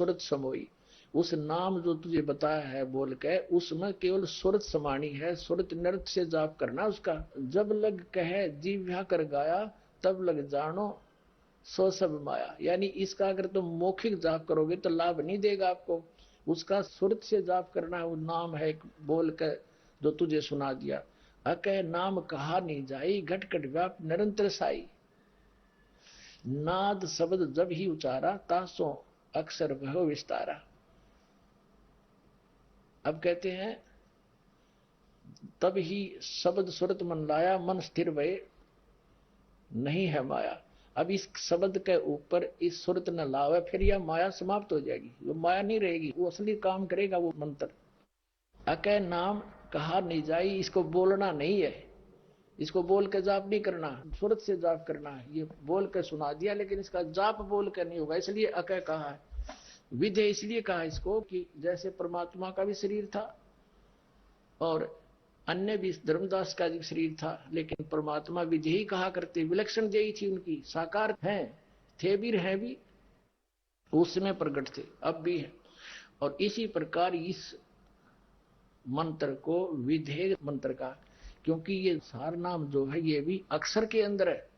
सुरत समोई। उस नाम जो तुझे बताया है बोल के, उसमें केवल सुरत समानी है, सुरत नृत्य से जाप करना उसका। जब लग कहे जीव्या कर गाया, तब लग जानो सो सब माया। यानी इसका अगर तुम मौखिक जाप करोगे तो लाभ नहीं देगा आपको, उसका सुरत से जाप करना है। वो नाम है एक बोल के जो तुझे सुना दिया। अकह नाम कहा नहीं जाई, घट घट व्याप निरंतर साई। नाद शब्द जब ही उचारा, तासो अक्षर भव विस्तारा। अब कहते हैं तब ही शब्द सुरत मन लाया, मन स्थिर भय नहीं है माया। अब इस शब्द के ऊपर इस सुरत न लावे, फिर यह माया समाप्त हो जाएगी, वो माया नहीं रहेगी, वो असली काम करेगा वो मंत्र। अकह नाम कहा नहीं जाई, इसको बोलना नहीं है, इसको बोल के जाप नहीं करना, सुरत से जाप करना है। ये बोल के सुना दिया लेकिन इसका जाप बोल के नहीं होगा, इसलिए अकह कहा है। विधेय इसलिए कहा इसको कि जैसे परमात्मा का भी शरीर था और अन्य भी, धर्मदास का भी शरीर था, लेकिन परमात्मा विधेयी कहा करते, विलक्षण देही थी उनकी, साकार हैं थे भी हैं भी, उस समय प्रकट थे अब भी है। और इसी प्रकार इस मंत्र को विधेय मंत्र का, क्योंकि ये सार नाम जो है ये भी अक्षर के अंदर है।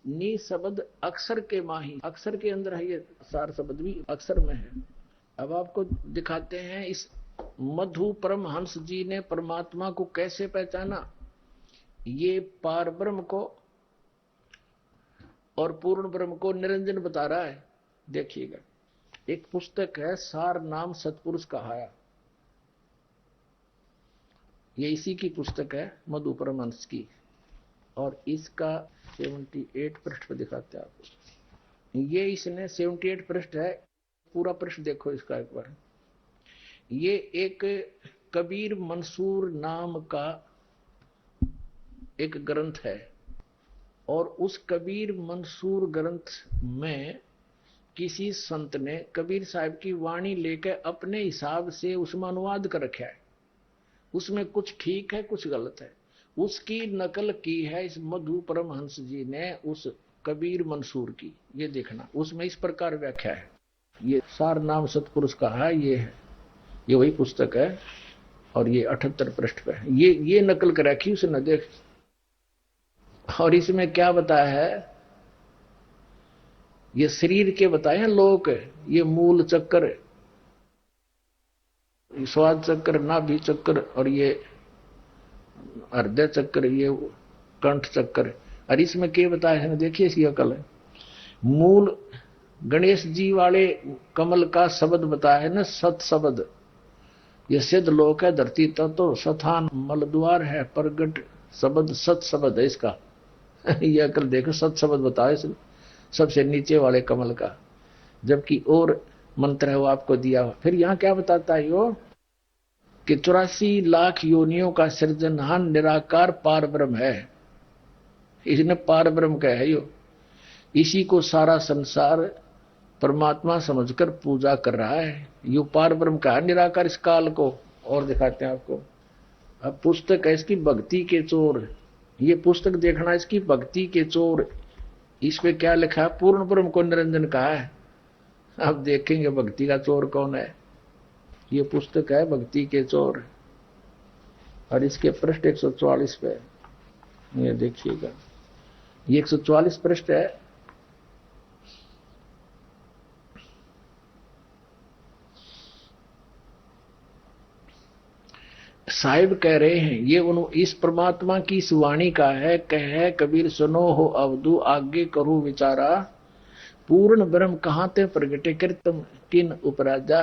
नी शब्द अक्षर के माही, अक्षर के अंदर है, ये सार शब्द भी अक्षर में है। अब आपको दिखाते हैं इस मधु परमहंस जी ने परमात्मा को कैसे पहचाना। ये पार ब्रह्म को और पूर्ण ब्रह्म को निरंजन बता रहा है। देखिएगा, एक पुस्तक है सार नाम सतपुरुष कहाया, ये इसी की पुस्तक है मधु परमहंस की, और इसका 78 पृष्ठ पर दिखाते हैं आपको। ये इसने 78 पृष्ठ है, पूरा पृष्ठ देखो इसका एक बार। ये एक कबीर मंसूर नाम का एक ग्रंथ है, और उस कबीर मंसूर ग्रंथ में किसी संत ने कबीर साहब की वाणी लेकर अपने हिसाब से उसमें अनुवाद कर रखा है। उसमें कुछ ठीक है कुछ गलत है, उसकी नकल की है इस मधु परमहंस जी ने उस कबीर मंसूर की। ये देखना, उसमें इस प्रकार व्याख्या है। ये सार नाम सतपुरुष का है, ये वही पुस्तक है, और ये 78 पृष्ठ पे है। ये नकल कर रखी उसने, देख। और इसमें क्या बताया है, ये शरीर के बताए हैं लोक, ये मूल चक्कर, स्वाद चक्र, नाभि चक्र, और ये हृदय चक्र, ये कंठ चक्र। और इसमें क्या बताया है, देखिए इसकी अकल है। मूल गणेश जी वाले कमल का शब्द बताया है ना, सत शब्द, ये सिद्ध लोक है, धरती तत्व सथान मलद्वार है, प्रगट शब्द सत शब्द है इसका। ये अकल देखो, सत शब्द बताए सबसे नीचे वाले कमल का, जबकि और मंत्र है वो आपको दिया हुआ। फिर यहाँ क्या बताता है यो कि 84 लाख योनियों का सृजनहार निराकार पार ब्रह्म है। इसने पार ब्रह्म कहा है यो, इसी को सारा संसार परमात्मा समझकर पूजा कर रहा है। यो पार ब्रह्म का निराकार इस काल को। और दिखाते हैं आपको, अब पुस्तक है इसकी भक्ति के चोर। ये पुस्तक देखना, इसकी भक्ति के चोर, इस पे क्या लिखा है, पूर्ण ब्रह्म को निरंजन कहा है। अब देखेंगे भक्ति का चोर कौन है। ये पुस्तक है भक्ति के चोर, और इसके पृष्ठ 144 पे, ये देखिएगा, ये 144 पृष्ठ है। साहिब कह रहे हैं, ये इस परमात्मा की इस वाणी का है। कहे कबीर सुनो हो अवधु, आगे करो विचारा, पूर्ण ब्रह्म कहाँ ते प्रगटे, कृतम किन उपराजा।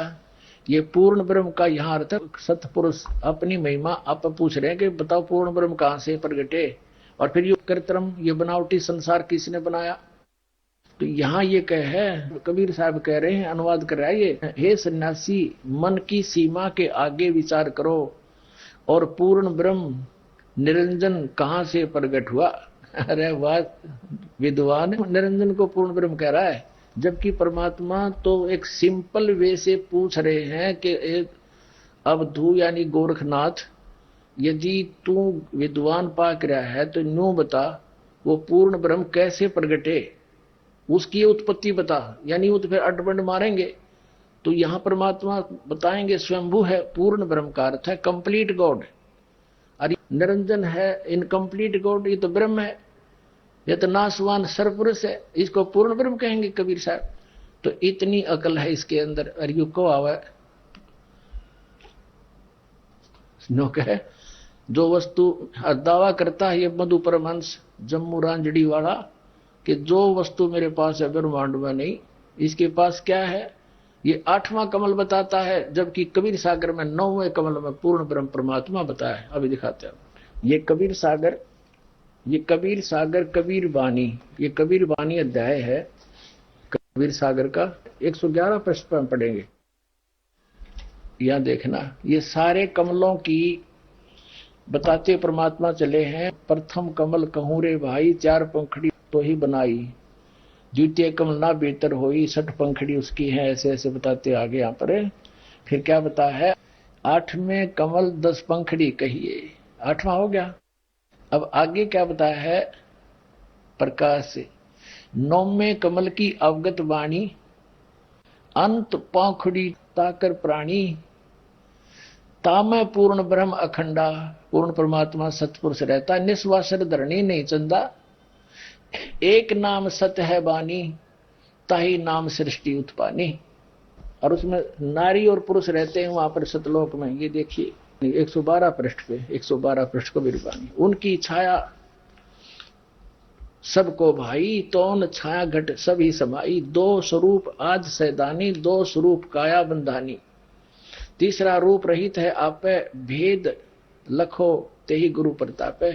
ये पूर्ण ब्रह्म का यहाँ अर्थ है सतपुरुष अपनी महिमा आप पूछ रहे हैं कि बताओ पूर्ण ब्रह्म कहाँ से प्रगटे, और फिर ये कृत्रिम, ये बनावटी संसार किसने बनाया। तो यहाँ ये कहे, कबीर साहब कह रहे हैं, अनुवाद कर रहा है ये, हे सन्यासी मन की सीमा के आगे विचार करो, और पूर्ण ब्रह्म निरंजन कहाँ से प्रकट हुआ। अरे वाह, विद्वान निरंजन को पूर्ण ब्रह्म कह रहा है, जबकि परमात्मा तो एक सिंपल वे से पूछ रहे हैं कि एक अवधू यानी गोरखनाथ, यदि तू विद्वान पाक रहा है तो न्यू बता वो पूर्ण ब्रह्म कैसे प्रगटे, उसकी उत्पत्ति बता। यानी वो तो फिर अटबंड मारेंगे, तो यहां परमात्मा बताएंगे स्वयंभू है, पूर्ण ब्रह्म का अर्थ है कंप्लीट गॉड। और निरंजन है इनकम्प्लीट गॉड, ये तो ब्रह्म है, ये तो नासवान सरपुरुष है, इसको पूर्ण ब्रह्म कहेंगे कबीर साहब। तो इतनी अकल है इसके अंदर। और यू को आवे नो कहे जो वस्तु दावा करता है ये मधु परमहंस जम्मू रांझड़ी वाला कि जो वस्तु मेरे पास है ब्रह्मांड में नहीं, इसके पास क्या है, ये 8वां कमल बताता है, जबकि कबीर सागर में 9वें कमल में पूर्ण ब्रह्म परमात्मा बताया है। अभी दिखाते हैं ये कबीर सागर, ये कबीर सागर कबीर वाणी, ये कबीर वाणी अध्याय है कबीर सागर का 111 पृष्ठ पर पढ़ेंगे। यहां देखना ये सारे कमलों की बताते परमात्मा चले हैं। प्रथम कमल कहूं रे भाई, 4 पंखड़ी तो ही बनाई, द्वितीय कमल ना बेहतर होई, 60 पंखड़ी उसकी है, ऐसे ऐसे बताते आगे यहाँ पर। फिर क्या बता है, 8वें कमल 10 पंखड़ी कहिए, 8वां हो गया। अब आगे क्या बताया है, प्रकाश से 9वें कमल की अवगत वाणी, अंत पंखड़ी ताकर प्राणी, तामै पूर्ण ब्रह्म अखंडा, पूर्ण परमात्मा सतपुरुष रहता, निस्वासर धरणी नहीं चंदा, एक नाम सत्य है बानी, ताही नाम सृष्टि उत्पानी। और उसमें नारी और पुरुष रहते हैं वहां पर सतलोक में। ये देखिए 112 पृष्ठ पे, 112 पृष्ठ को बिरबानी, उनकी छाया सबको भाई, तोन छाया घट सभी समाई, 2 स्वरूप आज सैदानी, 2 स्वरूप काया बंधानी, तीसरा रूप रहित है आपे, भेद लखो तेही गुरु प्रतापे,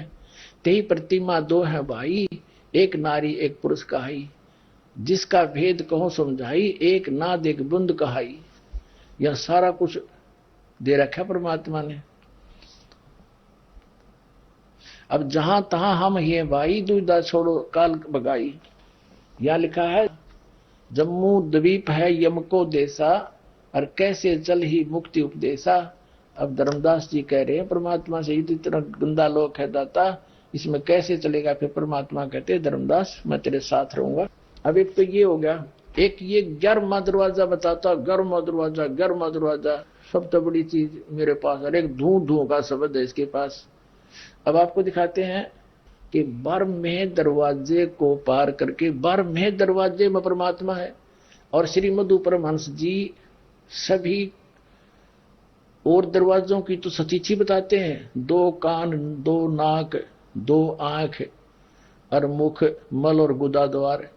तेही प्रतिमा 2 है भाई, एक नारी एक पुरुष कहाई, जिसका भेद कहो समझाई, एक ना देख बुंद कहाई। यह सारा कुछ दे रखा परमात्मा ने। अब जहां तहां हम ही भाई, दुविधा छोड़ो काल बगाई। यहां लिखा है जम्मू द्वीप है यम को देसा, और कैसे चल ही मुक्ति उपदेशा। अब धर्मदास जी कह रहे हैं परमात्मा से, इतना गंदा लोक है दाता, इसमें कैसे चलेगा। फिर परमात्मा कहते धर्मदास मैं तेरे साथ रहूंगा। अब एक तो ये हो गया, एक ये 11वां दरवाजा बताता, 11वां दरवाजा, 11वां दरवाजा, सबसे बड़ी चीज मेरे पास, और एक धू धू का शब्द है इसके पास। अब आपको दिखाते हैं कि 12वें दरवाजे को पार करके, 12वें दरवाजे में परमात्मा है। और श्री मधु परमहंस जी सभी और दरवाजों की तो सतीची बताते हैं, 2 कान, 2 नाक, 2 आंख और मुख, मल और गुदा द्वार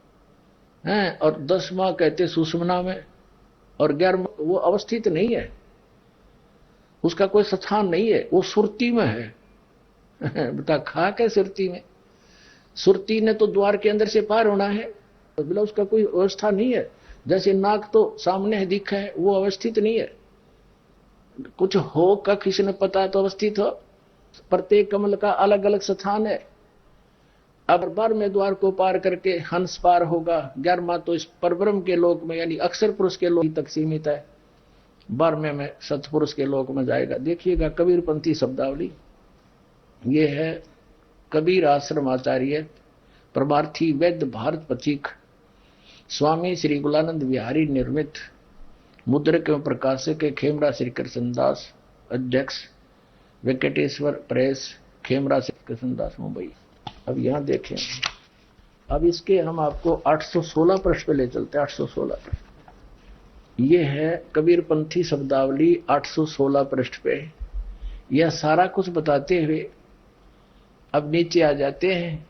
हैं। और 10वां कहते सुषमना में, और 11वां वो अवस्थित नहीं है, उसका कोई स्थान नहीं है, वो सुरती में है। बता खाक है सुरती में, सुरती ने तो द्वार के अंदर से पार होना है, तो बिना उसका कोई अवस्था नहीं है। जैसे नाक तो सामने है दिख है, वो अवस्थित नहीं है, कुछ हो का किसी ने पता तो अवस्थित हो। प्रत्येक कमल का अलग अलग स्थान है। अब 12वें द्वार को पार करके हंस पार होगा। 11वां तो इस परब्रह्म के लोक में यानी अक्षर पुरुष के लोक तक सीमित है, 12वें में सतपुरुष के लोक में जाएगा। देखिएगा कबीरपंथी शब्दावली, ये है कबीर आश्रम आचार्य परमार्थी वैद्य भारत पथिक स्वामी श्री गुलानंद विहारी निर्मित, मुद्रक एवं प्रकाशक खेमरा श्री कृष्णदास, अध्यक्ष वेंकटेश्वर प्रेस, खेमरा श्री कृष्णदास, मुंबई। अब यहां देखें, अब इसके हम आपको 816 पृष्ठ पे ले चलते हैं। 816 पृष्ठ ये है कबीरपंथी शब्दावली, 816 पृष्ठ पे यह सारा कुछ बताते हुए अब नीचे आ जाते हैं।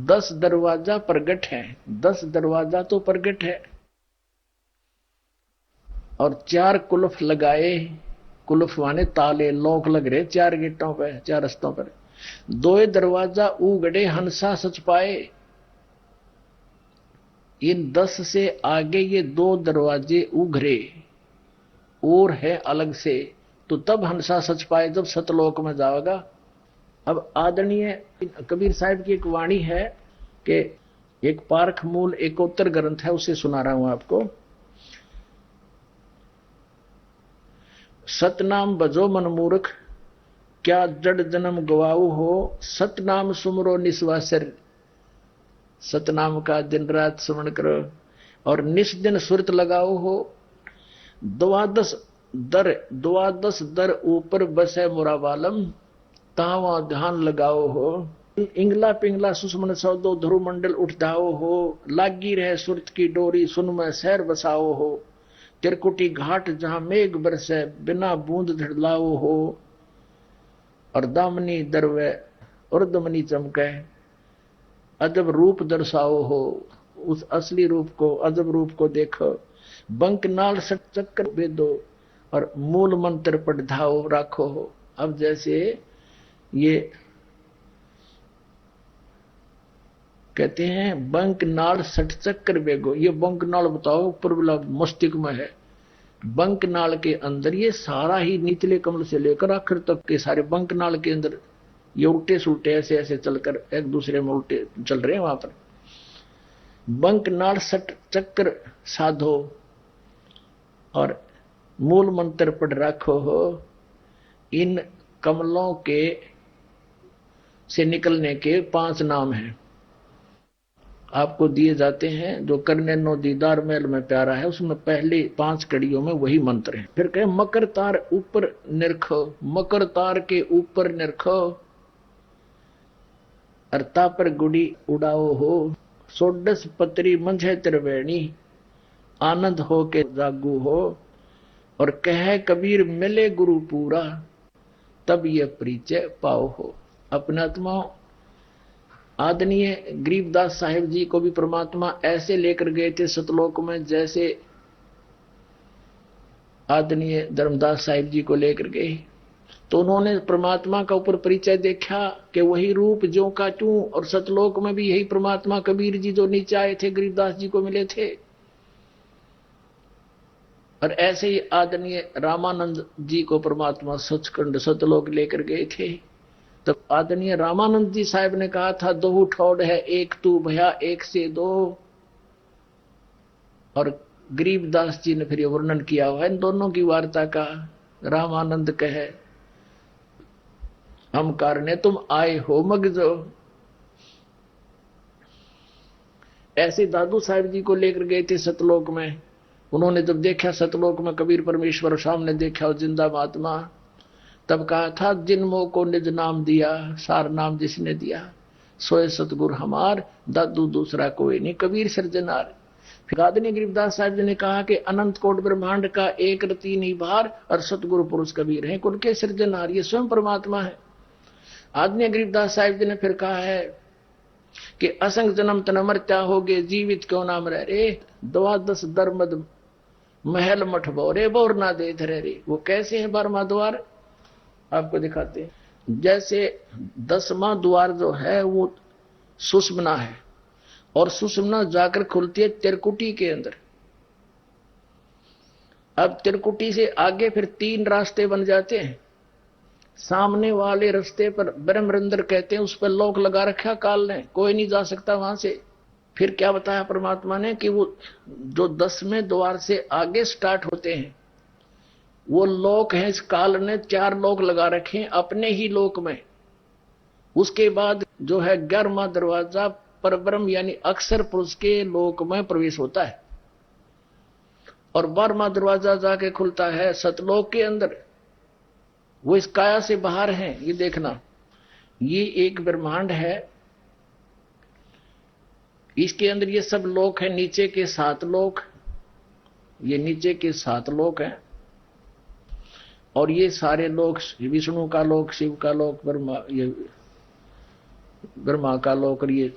10 दरवाजा प्रगट है, 10 दरवाजा तो प्रगट है, और 4 कुलफ लगाए, कुलफ माने ताले, लॉक लग रहे 4 गेटों पे, 4 रस्तों पर। 2 दरवाजा उगड़े हंसा सच पाए। इन 10 से आगे ये 2 दरवाजे उघरे और है अलग से, तो तब हंसा सच पाए जब सतलोक में जाएगा। अब आदरणीय कबीर साहब की एक वाणी है कि एक पारख मूल एकोत्तर ग्रंथ है, उसे सुना रहा हूं आपको। सतनाम बजो मन मूर्ख, क्या जड़ जन्म गवाऊ हो, सतनाम सुमरो निस्वासर। सतनाम का दिन रात स्मरण करो और निस दिन सुरत लगाओ हो। द्वादश दर ऊपर बसे मुरावालम, तावा ध्यान लगाओ हो। इंगला पिंगला सुषमन सौदो ध्रुव मंडल उठ जाओ हो। लागी रहे सुरत की डोरी सुन में शहर बसाओ हो। तिरकुटी घाट जहां मेघ बरसे बिना बूंद झड़लाओ हो। और दामनी दरवे उर्दमनी चमके अजब रूप दर्शाओ हो। उस असली रूप को, अजब रूप को देखो। बंक नाल सट चक्कर बेदो और मूल मंत्र पढ़ाओ राखो हो। अब जैसे ये कहते हैं बंक नाल सट चक्कर बेगो, ये बंक नाल बताओ ऊपर वाला मस्तिष्क में है। बंक नाल के अंदर ये सारा ही निचले कमल से लेकर आखिर तक के सारे बंक नाल के अंदर ये उल्टे सुलटे ऐसे ऐसे चलकर एक दूसरे में उल्टे चल रहे हैं। वहां पर बंक नाल सट चक्कर साधो और मूल मंत्र पढ़ रखो हो। इन कमलों के से निकलने के 5 नाम हैं, आपको दिए जाते हैं। जो करने नो दीदार महल में प्यारा है, उसमें पहले 5 कड़ियों में वही मंत्र है। फिर कहे मकर तार ऊपर निरखो, मकर तार के ऊपर निरखो। अर्ता पर गुड़ी उड़ाओ हो। सोडस पत्री मंझे त्रिवेणी, आनंद हो के जागू हो। और कहे कबीर मिले गुरु पूरा, तब ये परिचय पाओ हो। अपने आत्मा आदरणीय गरीबदास साहिब जी को भी परमात्मा ऐसे लेकर गए थे सतलोक में, जैसे आदरणीय धर्मदास साहिब जी को लेकर गए। तो उन्होंने परमात्मा का ऊपर परिचय देखा कि वही रूप ज्यों का त्यों। और सतलोक में भी यही परमात्मा कबीर जी जो नीचे आए थे गरीबदास जी को मिले थे। और ऐसे ही आदरणीय रामानंद जी को परमात्मा सचखंड सतलोक लेकर गए थे। तब आदरणीय रामानंद जी साहब ने कहा था, दो ठोड़ है एक तू भया एक से दो। और गरीबदास जी ने फिर ये वर्णन किया हुआ है इन दोनों की वार्ता का। रामानंद कहे हम कारने तुम आए हो मगजो। ऐसे दादू साहब जी को लेकर गए थे सतलोक में। उन्होंने जब देखा सतलोक में कबीर परमेश्वर सामने देखा जिंदा महात्मा, तब कहा था जिन मोह को निज नाम दिया, सार नाम जिसने दिया, सोए सतगुरु हमार, दादू दूसरा कोई नहीं, कबीर सृजनार। फिर आदरणीय गरीबदास साहब जी ने कहा कि अनंत कोट ब्रह्मांड का एक रति नहीं भार, और सतगुरु पुरुष कबीर हैं, उनके सृजनार, ये स्वयं परमात्मा है। आदरणीय गरीबदास साहब जी ने फिर कहा है कि असंग जन्म तन मरत्या होगे, जीवित क्यों नाम रह रे। 12 दरमद महल मठ बोरे, बोर ना दे धरे रे। वो कैसे है 12वां द्वार, आपको दिखाते हैं। जैसे 10वां द्वार जो है वो सुषमना है, और सुषमना जाकर खुलती है तिरकुटी के अंदर। अब तिरकुटी से आगे फिर 3 रास्ते बन जाते हैं। सामने वाले रास्ते पर ब्रह्मरंद्र कहते हैं, उस पर लॉक लगा रखा काल ने, कोई नहीं जा सकता वहां से। फिर क्या बताया परमात्मा ने कि वो जो 10वें द्वार से आगे स्टार्ट होते हैं वो लोक है। इस काल ने 4 लोक लगा रखे हैं अपने ही लोक में। उसके बाद जो है 11वां दरवाजा परब्रह्म यानी अक्षर पुरुष के लोक में प्रवेश होता है। और 12वां दरवाजा जाके खुलता है सतलोक के अंदर। वो इस काया से बाहर है। ये देखना, ये एक ब्रह्मांड है, इसके अंदर ये सब लोक है। नीचे के 7 लोक, ये नीचे के 7 लोक हैं। और ये सारे लोक, विष्णु का लोक, शिव का लोक, ब्रह्मा का लोक, और ये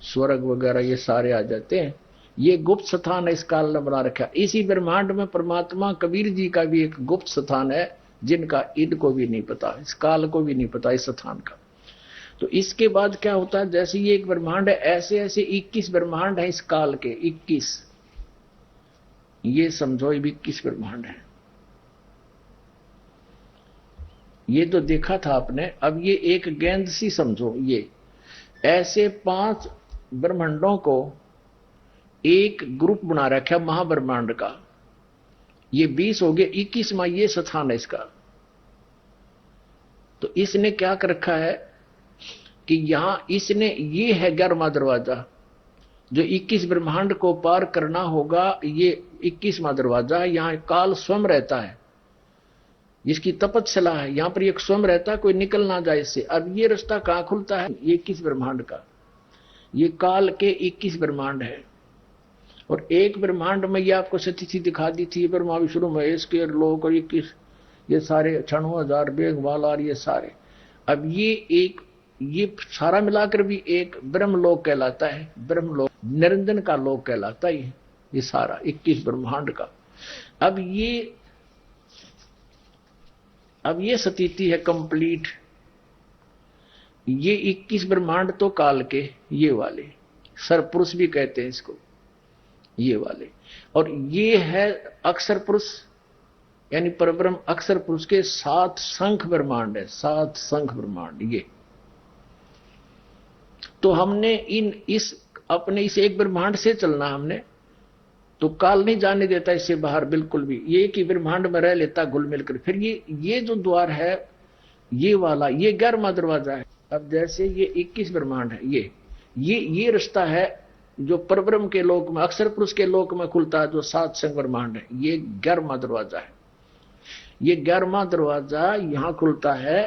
स्वर्ग वगैरह ये सारे आ जाते हैं। ये गुप्त स्थान है इस काल ने बना रखा। इसी ब्रह्मांड में परमात्मा कबीर जी का भी एक गुप्त स्थान है, जिनका इनको भी नहीं पता, इस काल को भी नहीं पता इस स्थान का। तो इसके बाद क्या होता है, जैसे ये एक ब्रह्मांड है, ऐसे ऐसे 21 ब्रह्मांड है इस काल के। 21, ये समझो 21 ब्रह्मांड है। ये तो देखा था आपने। अब ये एक गेंद सी समझो, ये ऐसे 5 ब्रह्मांडों को एक ग्रुप बना रखा महाब्रह्मांड का। ये 20 हो गए, 21वां ये स्थान है इसका। तो इसने क्या कर रखा है कि यहां इसने, ये है 11वां दरवाजा, जो 21 ब्रह्मांड को पार करना होगा, ये 21वां दरवाजा, यहाँ काल स्वयं रहता है, जिसकी तपस्या है, यहां पर एक स्वयं रहता है, कोई निकल ना जाए इससे। अब ये रास्ता कहां खुलता है? 21 ब्रह्मांड का। ये काल के 21 ब्रह्मांड है, और एक ब्रह्मांड में ये आपको स्थिति दिखा दी थी, ब्रह्मा विष्णु महेश के लोक और 21, ये सारे 96,000 बेगवाल और ये सारे। अब ये सारा मिलाकर भी एक ब्रह्मलोक कहलाता है, ब्रह्मलोक निरंजन का लोक कहलाता है ये सारा 21 ब्रह्मांड का। अब ये स्थिति है कंप्लीट। ये 21 ब्रह्मांड तो काल के, ये वाले सरपुरुष भी कहते हैं इसको, ये वाले। और ये है अक्षर पुरुष, यानी परब्रह्म अक्षर पुरुष के 7 संख ब्रह्मांड है, 7 संख ब्रह्मांड। ये तो हमने अपने इस एक ब्रह्मांड से चलना, हमने तो काल नहीं जाने देता इससे बाहर बिल्कुल भी, ये कि ब्रह्मांड में रह लेता घुल मिलकर। फिर ये जो द्वार है, ये वाला, ये 11वां दरवाजा है। अब जैसे ये 21 ब्रह्मांड है, ये रास्ता है जो परब्रह्म के लोक में, अक्षर पुरुष के लोक में खुलता है, जो 7 संग ब्रह्मांड है, ये 11वां दरवाजा है। ये 11वां दरवाजा यहां खुलता है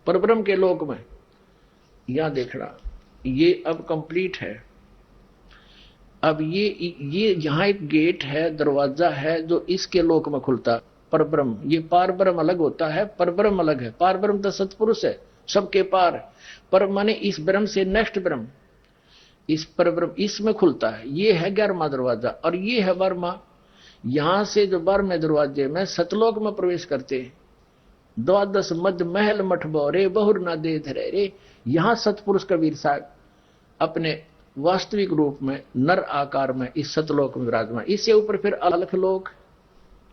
परब्रह्म के लोक में। यहां देखना, ये अब कंप्लीट है। अब ये यहां एक गेट है, दरवाजा है, जो इसके लोक में खुलता है परब्रह्म। ये पार ब्रह्म अलग होता है, परब्रह्म अलग है। पार ब्रह्म तो सतपुरुष है, सबके पार। पर माने इस ब्रह्म से नेक्स्ट ब्रह्म, इस परब्रह्म, इसमें खुलता है। ये है 11वां दरवाजा। और ये है 12वां। यहां से जो 12वें दरवाजे में सतलोक में प्रवेश करते हैं, 12 मध्य महल मठ बोरे बहुर ना दे धरे रे। यहां सतपुरुष कबीर साहब अपने वास्तविक रूप में नर आकार में इस सतलोक में विराजमान। इससे ऊपर फिर अलख लोक,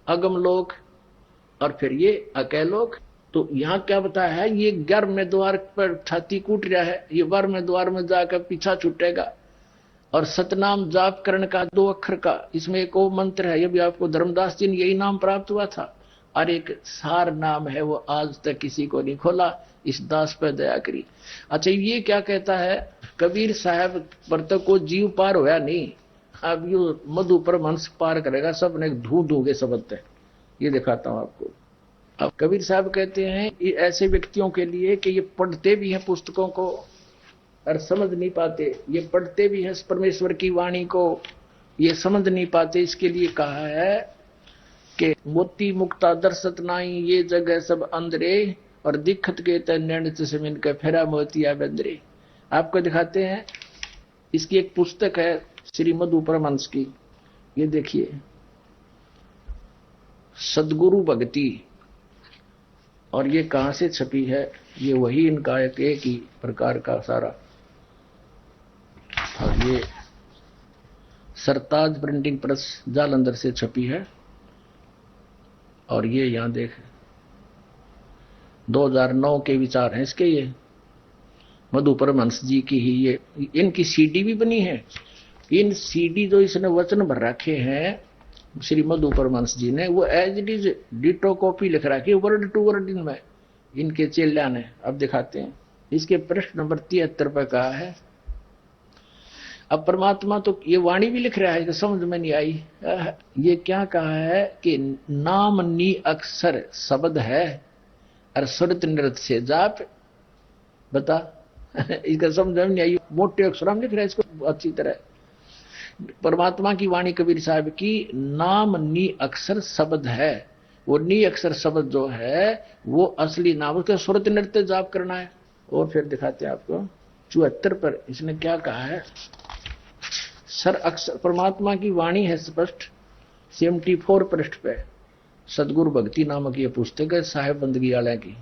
अगम लोक, और फिर ये अकैलोक। तो यहां क्या बताया है? ये 11वें द्वार पर छाती कूट रहा है, ये 12वें द्वार में जाकर पीछा छूटेगा। और सतनाम जाप करण का 2 अक्षर का इसमें एक और मंत्र है, ये भी आपको धर्मदास जी ने यही नाम प्राप्त हुआ था। और एक सार नाम है, वो आज तक किसी को नहीं खोला, इस दास पर दया करी। अच्छा, ये क्या कहता है कबीर साहब? पर तो को जीव पार होया नहीं, अब यू मधु परमहंस पार करेगा। सब ने धू धू के शब्द है, ये दिखाता हूं आपको। अब कबीर साहब कहते हैं ये ऐसे व्यक्तियों के लिए कि ये पढ़ते भी हैं पुस्तकों को और समझ नहीं पाते, ये पढ़ते भी हैं परमेश्वर की वाणी को, ये समझ नहीं पाते। इसके लिए कहा है कि मोती मुक्ता दर्शत नाई, ये जगह सब अंदरे, और दिखत के तैन से मिनकर फेरा मोतिया बंदरे। आपको दिखाते हैं, इसकी एक पुस्तक है श्री मधु परमहंस की, ये देखिए, सदगुरु भक्ति। और ये कहां से छपी है? ये वही इनका एक ही प्रकार का सारा। और ये सरताज प्रिंटिंग प्रेस जालंधर से छपी है। और ये यहां देख 2009 के विचार हैं इसके, ये मधु परमहंस जी की ही ये, इनकी सीडी भी बनी है। इन सीडी जो इसने वचन भर रखे हैं श्री मधु परमहंस जी ने, वो as it is ditto copy लिख रखी, वर्ड टू वर्ड इनमें, इनके चेल्या ने। अब दिखाते हैं, इसके पृष्ठ नंबर 73 पर कहा है। अब परमात्मा तो ये वाणी भी लिख रहा है कि समझ में नहीं आई। ये क्या कहा है कि नाम नी अक्षर शब्द है और सुरत नृत्य से जाप। बता इसका समझ में नहीं आई, मोटे अक्षर में लिख रहा है इसको अच्छी तरह। परमात्मा की वाणी कबीर साहब की, नाम नी अक्षर शब्द है। वो नी अक्षर शब्द जो है वो असली नाम, उसका सुरत नृत्य जाप करना है। और फिर दिखाते हैं आपको 74 पर इसने क्या कहा है। सर अक्षर परमात्मा की वाणी है स्पष्ट, 74 पृष्ठ पे। सदगुरु भक्ति नामक ये पुस्तक है साहेब बंदगी वाले की।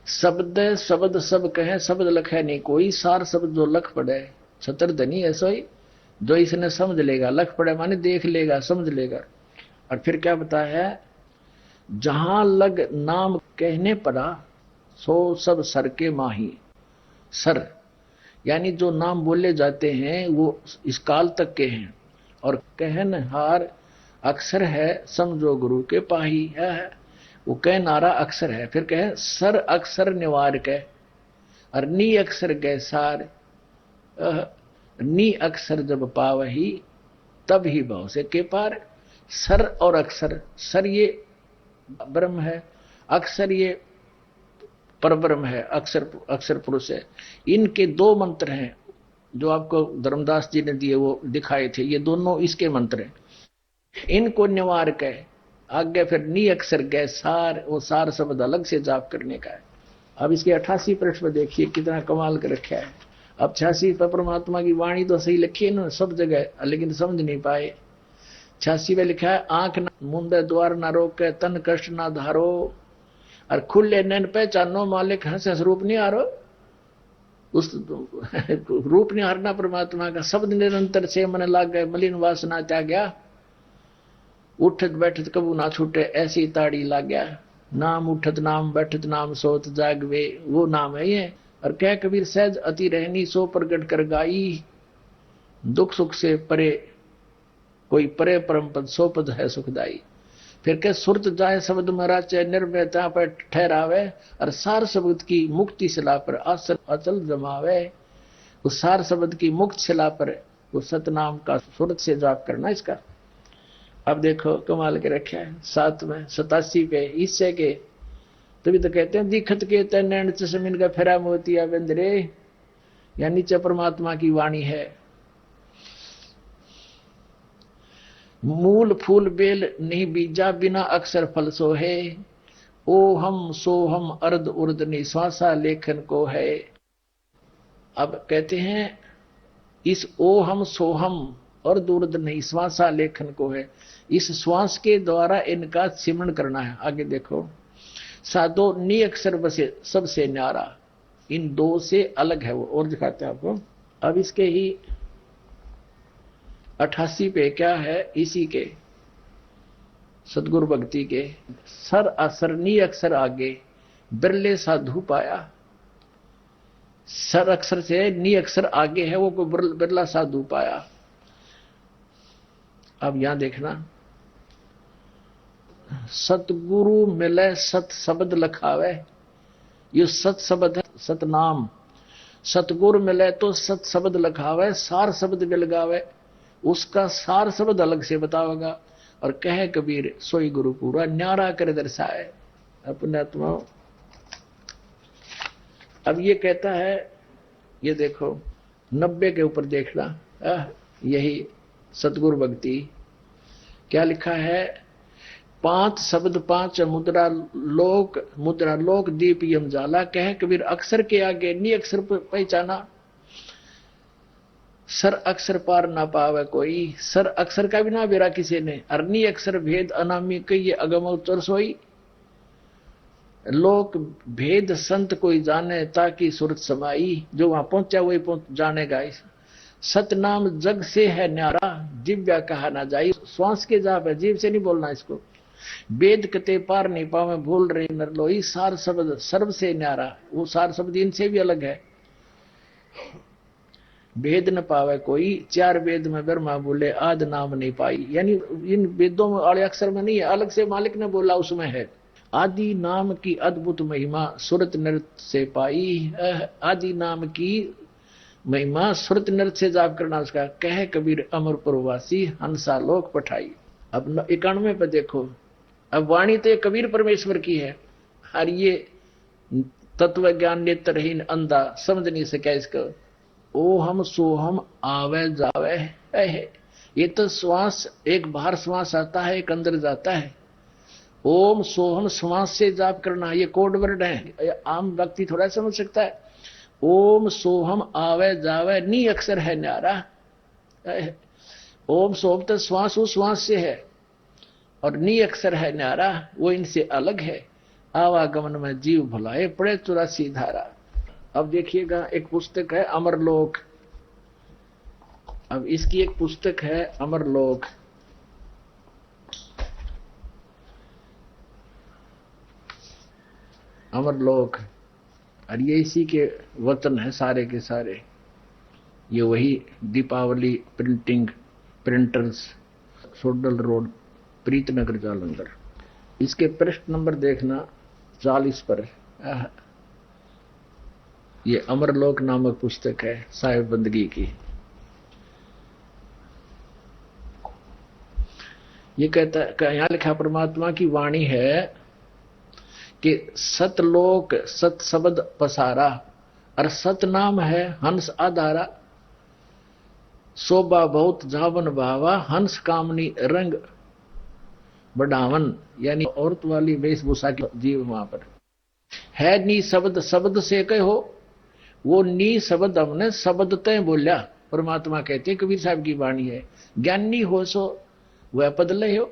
शब्द शब्द सब कहे, शब्द लखे नहीं कोई, सार शब्द जो लख पड़े छतर धनी। ऐसा ही जो इसने समझ लेगा, लख पड़े माने देख लेगा, समझ लेगा। और फिर क्या बताया है, जहां लग नाम कहने पड़ा सो सब सर के माही। सर यानी जो नाम बोले जाते हैं वो इस काल तक के हैं, और कहनहार अक्षर है समझो गुरु के पाही है। वो कहनारा अक्षर है, फिर कहे सर अक्षर निवार के, और नी अक्षर के सार। नी अक्षर जब पावही तब ही भाव से के पार। सर और अक्षर, सर ये ब्रह्म है, अक्षर ये परब्रह्म है, अक्षर अक्षर पुरुष है। इनके दो मंत्र हैं जो आपको धर्मदास जी ने दिए, वो दिखाए थे, ये दोनों इसके मंत्र हैं। इनको निवार के आगे फिर नी अक्षर गए सार, वो सार शब्द अलग से जाप करने का है। अब इसके 88 पृष्ठ पर देखिए कितना कमाल कर रखा है। अब 86 पर परमात्मा की वाणी तो सही लिखी है ना सब जगह, लेकिन समझ नहीं पाए। 86 में लिखा है, आंख न मूंदे द्वार न रोके, तन कष्ट न धारो, और खुले नैन पहचानो मालिक हंस हंस रूप नहीं हारो। उस रूप नहीं हारना परमात्मा का। शब्द निरंतर से मन लाग गए, मलिन वासना त्याग्या, उठत बैठत कबू ना छूटे, ऐसी ताड़ी लाग गया। नाम उठत नाम बैठत नाम सोत जागवे, वो नाम है ये। और कह कबीर सहज अति रहनी सो प्रगट कर गाई, दुख सुख से परे कोई परे परम पद सो पद है सुखदाई। फिर कह सुरत जाए शब्द में राचे, निर्भयता पर ठहरावे, और सार शब्द की मुक्ति शिला पर आसन अचल जमावे। उस सार शब्द की मुक्त शिला पर वो सतनाम का सुरत से जाप करना इसका। अब देखो कमाल के रखा है 7 में 87 पे इससे के, तभी तो कहते हैं दिखत के तैन चशमिन का फेरा मोतिया बंदरे, या नीचे परमात्मा की वाणी है। मूल फूल बेल नहीं बीजा, बिना अक्षर फल सो है, ओ हम सो हम अर्ध उर्द निश्वासा लेखन को है। अब कहते हैं इस ओ हम सो हम और दूरद नहीं श्वासा लेखन को है, इस श्वास के द्वारा इनका सिमरण करना है। आगे देखो, साधो नी अक्षर बसे सबसे न्यारा, इन दो से अलग है वो, और दिखाते हैं आपको। अब इसके ही 88 पे क्या है, इसी के सदगुरु भक्ति के, सर असर नी अक्षर आगे बिरले साधु पाया। सर अक्षर से नी अक्षर आगे है, वो कोई बिरला साधु पाया। अब यहां देखना, सतगुरु मिले सत शब्द लखावे, ये सत शब्द है, सतनाम। सतगुरु मिले तो सत शब्द लखावे, सार शब्द मिल गावे, उसका सार शब्द अलग से बतावेगा। और कहे कबीर सोई गुरु पूरा, न्यारा कर दर्शाए अपने आत्मा। अब ये कहता है, ये देखो 90 के ऊपर देखना, यही सतगुरु भक्ति क्या लिखा है, 5 शब्द 5 मुद्रा लोक दीप यम जाला। कहे कबीर अक्षर के आगे नी अक्षर पहचाना, सर अक्षर पार ना पावे कोई, सर अक्षर का भी ना बेरा किसी ने, अरनी अक्षर भेद अनामी कही अगम उत्तर सोई। लोक भेद संत कोई जाने, ताकि सुरत समाई, जो वहां पहुंचा वही जानेगा। सतनाम जग से है न्यारा, दिव्या कहा ना जाई। श्वास के जाप है, जीव से नहीं बोलना इसको। वेद कते पार नहीं पावे, भूल रहे नरलोई, सार शब्द सर्व से न्यारा, वो सार शब्द इनसे भी अलग है। भेद न पावे कोई, 4 वेद में ब्रह्मा बोले आद नाम नहीं पाई, यानी इन वेदों में वाले अक्षर में नहीं है, अलग से मालिक ने बोला उसमें है। आदि नाम की अद्भुत महिमा सुरत नृत्य से पाई, आदि नाम की महिमा सुरत नृत्य से जाप करना उसका। कहे कबीर अमर प्रवासी हंसा लोक पठाई। अब 91 पे देखो, अब वाणी तो कबीर परमेश्वर की है, और ये तत्व ज्ञान नेत्रहीन अंधा समझ नहीं सका इसको। ओ हम सो हम आवे जावे है, ये तो श्वास एक बाहर श्वास आता है, एक अंदर जाता है। ओम सोहम श्वास से जाप करना, ये कोड वर्ड है, आम व्यक्ति थोड़ा समझ सकता है। ओम सोहम आवे जावे नी अक्षर है न्यारा। ओम सोम तो श्वास उस श्वास से है, और नी अक्षर है न्यारा, वो इनसे अलग है। आवागमन में जीव भुलाए पड़े 84 धारा। अब देखिएगा, एक पुस्तक है अमरलोक। अब इसकी एक पुस्तक है अमरलोक। अमरलोक, और ये इसी के वतन है सारे के सारे। ये वही दीपावली प्रिंटर्स, सोडल रोड, प्रीतनगर जालंधर। इसके पृष्ठ नंबर देखना 40 पर। ये अमरलोक नामक पुस्तक है साहिब बंदगी की। ये कहता, यहाँ लिखा परमात्मा की वाणी है कि सतलोक सत शब्द पसारा, और सत नाम है हंस आधारा, शोभा बहुत जावन भावा, हंस कामनी रंग बढ़ावन, यानी औरत वाली वेशभूषा की जीव वहां पर है। नी शब्द शब्द से कहो, वो नी शब्द हमने शब्द तय बोलिया। परमात्मा कहते कबीर साहब की वाणी है, ज्ञानी हो सो वह पद ले हो,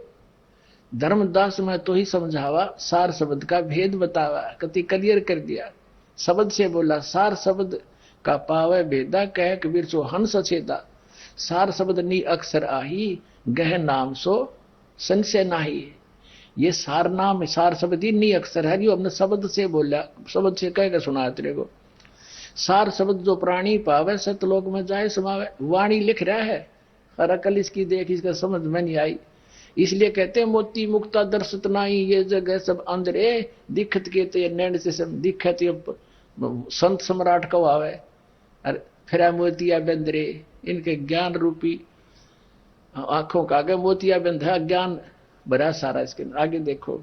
धर्मदास में तो ही समझावा, सार शब्द का भेद बतावा। कति क्लियर कर दिया, शब्द से बोला, सार शब्द का पावे भेदा, कह कबीर सो हंस छेदा, सार शब्द नी अक्षर आही, गह नाम सो संशय नाही। ये सार नाम सार शब्द ही नी अक्षर है, जो हमने शब्द से बोला, शब्द से कह के सुना तेरे को। सार शब्द जो प्राणी पावे, सतलोक में जाए समावे। वाणी लिख रहा है, और अकल इसकी देख इसका समझ में नहीं आई, इसलिए कहते हैं मोती मुक्ता दर्शत नाई, ये जगह सब अंदरे दिखत के ते नैन से सब दिखत, संत सम्राट को आवे, अरे फिर मोतिया बंदरे, इनके ज्ञान रूपी आंखों का आगे मोतिया बंधा, ज्ञान भरा सारा इसके आगे देखो।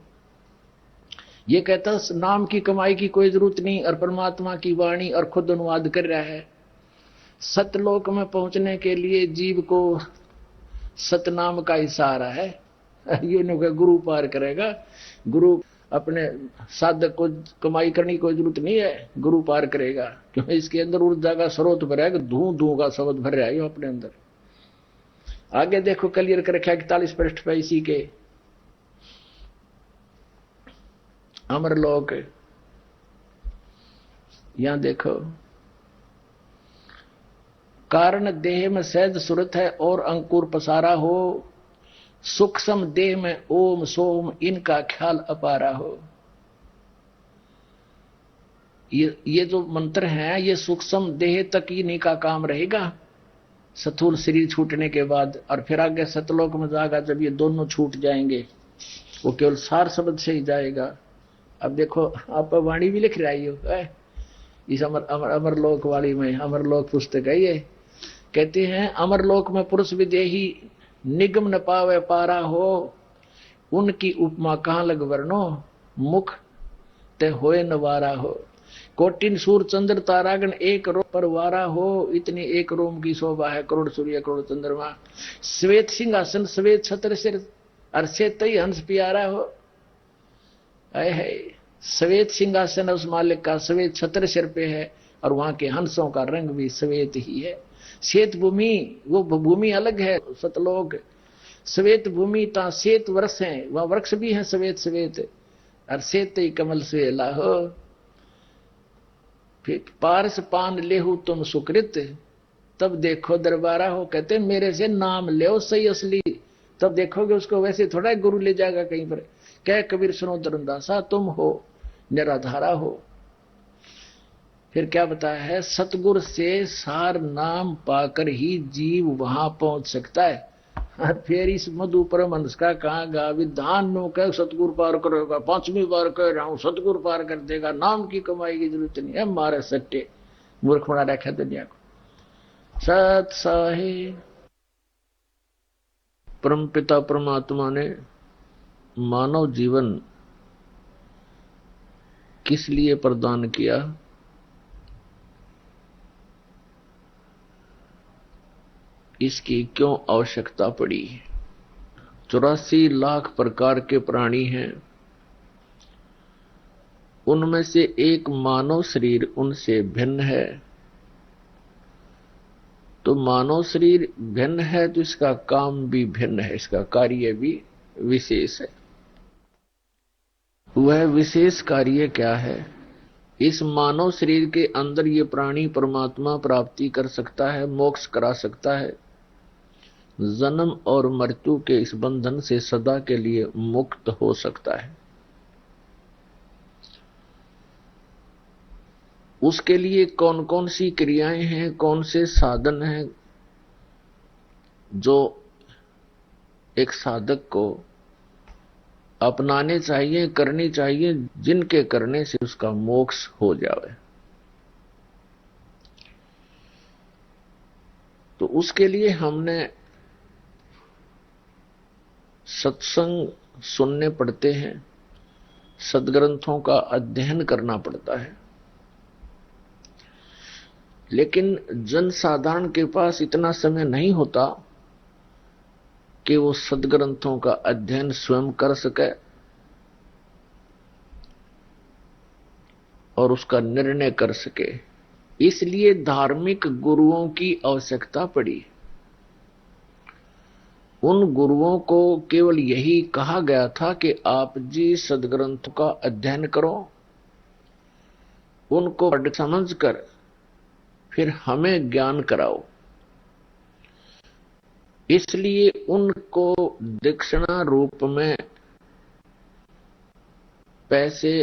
ये कहता नाम की कमाई की कोई जरूरत नहीं, और परमात्मा की वाणी और खुद अनुवाद कर रहा है। सतलोक में पहुंचने के लिए जीव को सतनाम का इशारा है। ये गुरु पार करेगा, गुरु अपने साधक को कमाई करने की कोई जरूरत नहीं है, गुरु पार करेगा, क्योंकि इसके अंदर ऊर्जा का स्रोत भरा है, धू धू का शब्द भर रहा है अपने अंदर। आगे देखो क्लियर कर रखा 41 पृष्ठ पे इसी के अमरलोक। यहां देखो, कारण देह में सहज सुरत है और अंकुर पसारा हो, सूक्ष्म देह में ओम सोम इनका ख्याल अपारा हो। ये जो मंत्र है ये सूक्ष्म देह तक ही इन्हीं का काम रहेगा, स्थूल शरीर छूटने के बाद, और फिर आगे सतलोक में जाएगा जब ये दोनों छूट जाएंगे, वो केवल सार शब्द से ही जाएगा। अब देखो आप वाणी भी लिख रही हो इस अमरलोक वाली में, अमरलोक पुस्तक है ये। कहते हैं अमरलोक में पुरुष विदेही निगम न पावे पारा हो, उनकी उपमा कहां लग वर्णो, मुख ते होए नवारा हो। कोटिन सूर चंद्र तारागण एक रोम पर वारा हो, इतनी एक रोम की शोभा है करोड़ सूर्य करोड़ चंद्रमा। श्वेत सिंहासन श्वेत छत्र सिर, अरसे तई हंस प्यारा हो। है श्वेत सिंहासन उस मालिक का, श्वेत छत्र सिर पे है, और वहां के हंसों का रंग भी श्वेत ही है। श्वेत भूमि, वो भूमि अलग है सतलोक, श्वेत भूमि ता श्वेत वृक्ष है, वह वृक्ष भी है श्वेत श्वेत, और श्वेत कमल स्वेला हो। फिर पारस पान लेहू तुम सुकृत, तब देखो दरबारा हो। कहते मेरे से नाम ले सही असली, तब देखोगे उसको, वैसे थोड़ा गुरु ले जाएगा कहीं पर। कह कबीर सुनो धर्मदासा तुम हो निराधारा हो। फिर क्या बताया है, सतगुरु से सार नाम पाकर ही जीव वहां पहुंच सकता है। फिर इस मधु परमहंस का कहा गा विधान नो कह सतगुरु पार करेगा, 5वीं बार कह रहा हूं सतगुरु पार कर देगा, नाम की कमाई की जरूरत नहीं है। मारे सट्टे मूर्ख बना रखा दुनिया को। सत साहिब परम पिता परमात्मा ने मानव जीवन किस लिए प्रदान किया, इसकी क्यों आवश्यकता पड़ी। 84 लाख प्रकार के प्राणी हैं, उनमें से एक मानव शरीर उनसे भिन्न है। तो मानव शरीर भिन्न है तो इसका काम भी भिन्न है, इसका कार्य भी विशेष है। वह विशेष कार्य क्या है? इस मानव शरीर के अंदर ये प्राणी परमात्मा प्राप्ति कर सकता है, मोक्ष करा सकता है, जन्म और मृत्यु के इस बंधन से सदा के लिए मुक्त हो सकता है। उसके लिए कौन कौन सी क्रियाएं हैं, कौन से साधन हैं जो एक साधक को अपनाने चाहिए, करनी चाहिए, जिनके करने से उसका मोक्ष हो जाए। तो उसके लिए हमने सत्संग सुनने पड़ते हैं, सदग्रंथों का अध्ययन करना पड़ता है, लेकिन जनसाधारण के पास इतना समय नहीं होता कि वो सदग्रंथों का अध्ययन स्वयं कर सके और उसका निर्णय कर सके। इसलिए धार्मिक गुरुओं की आवश्यकता पड़ी। उन गुरुओं को केवल यही कहा गया था कि आप जी सदग्रंथ का अध्ययन करो, उनको पढ़ समझ कर फिर हमें ज्ञान कराओ। इसलिए उनको दक्षिणा रूप में पैसे,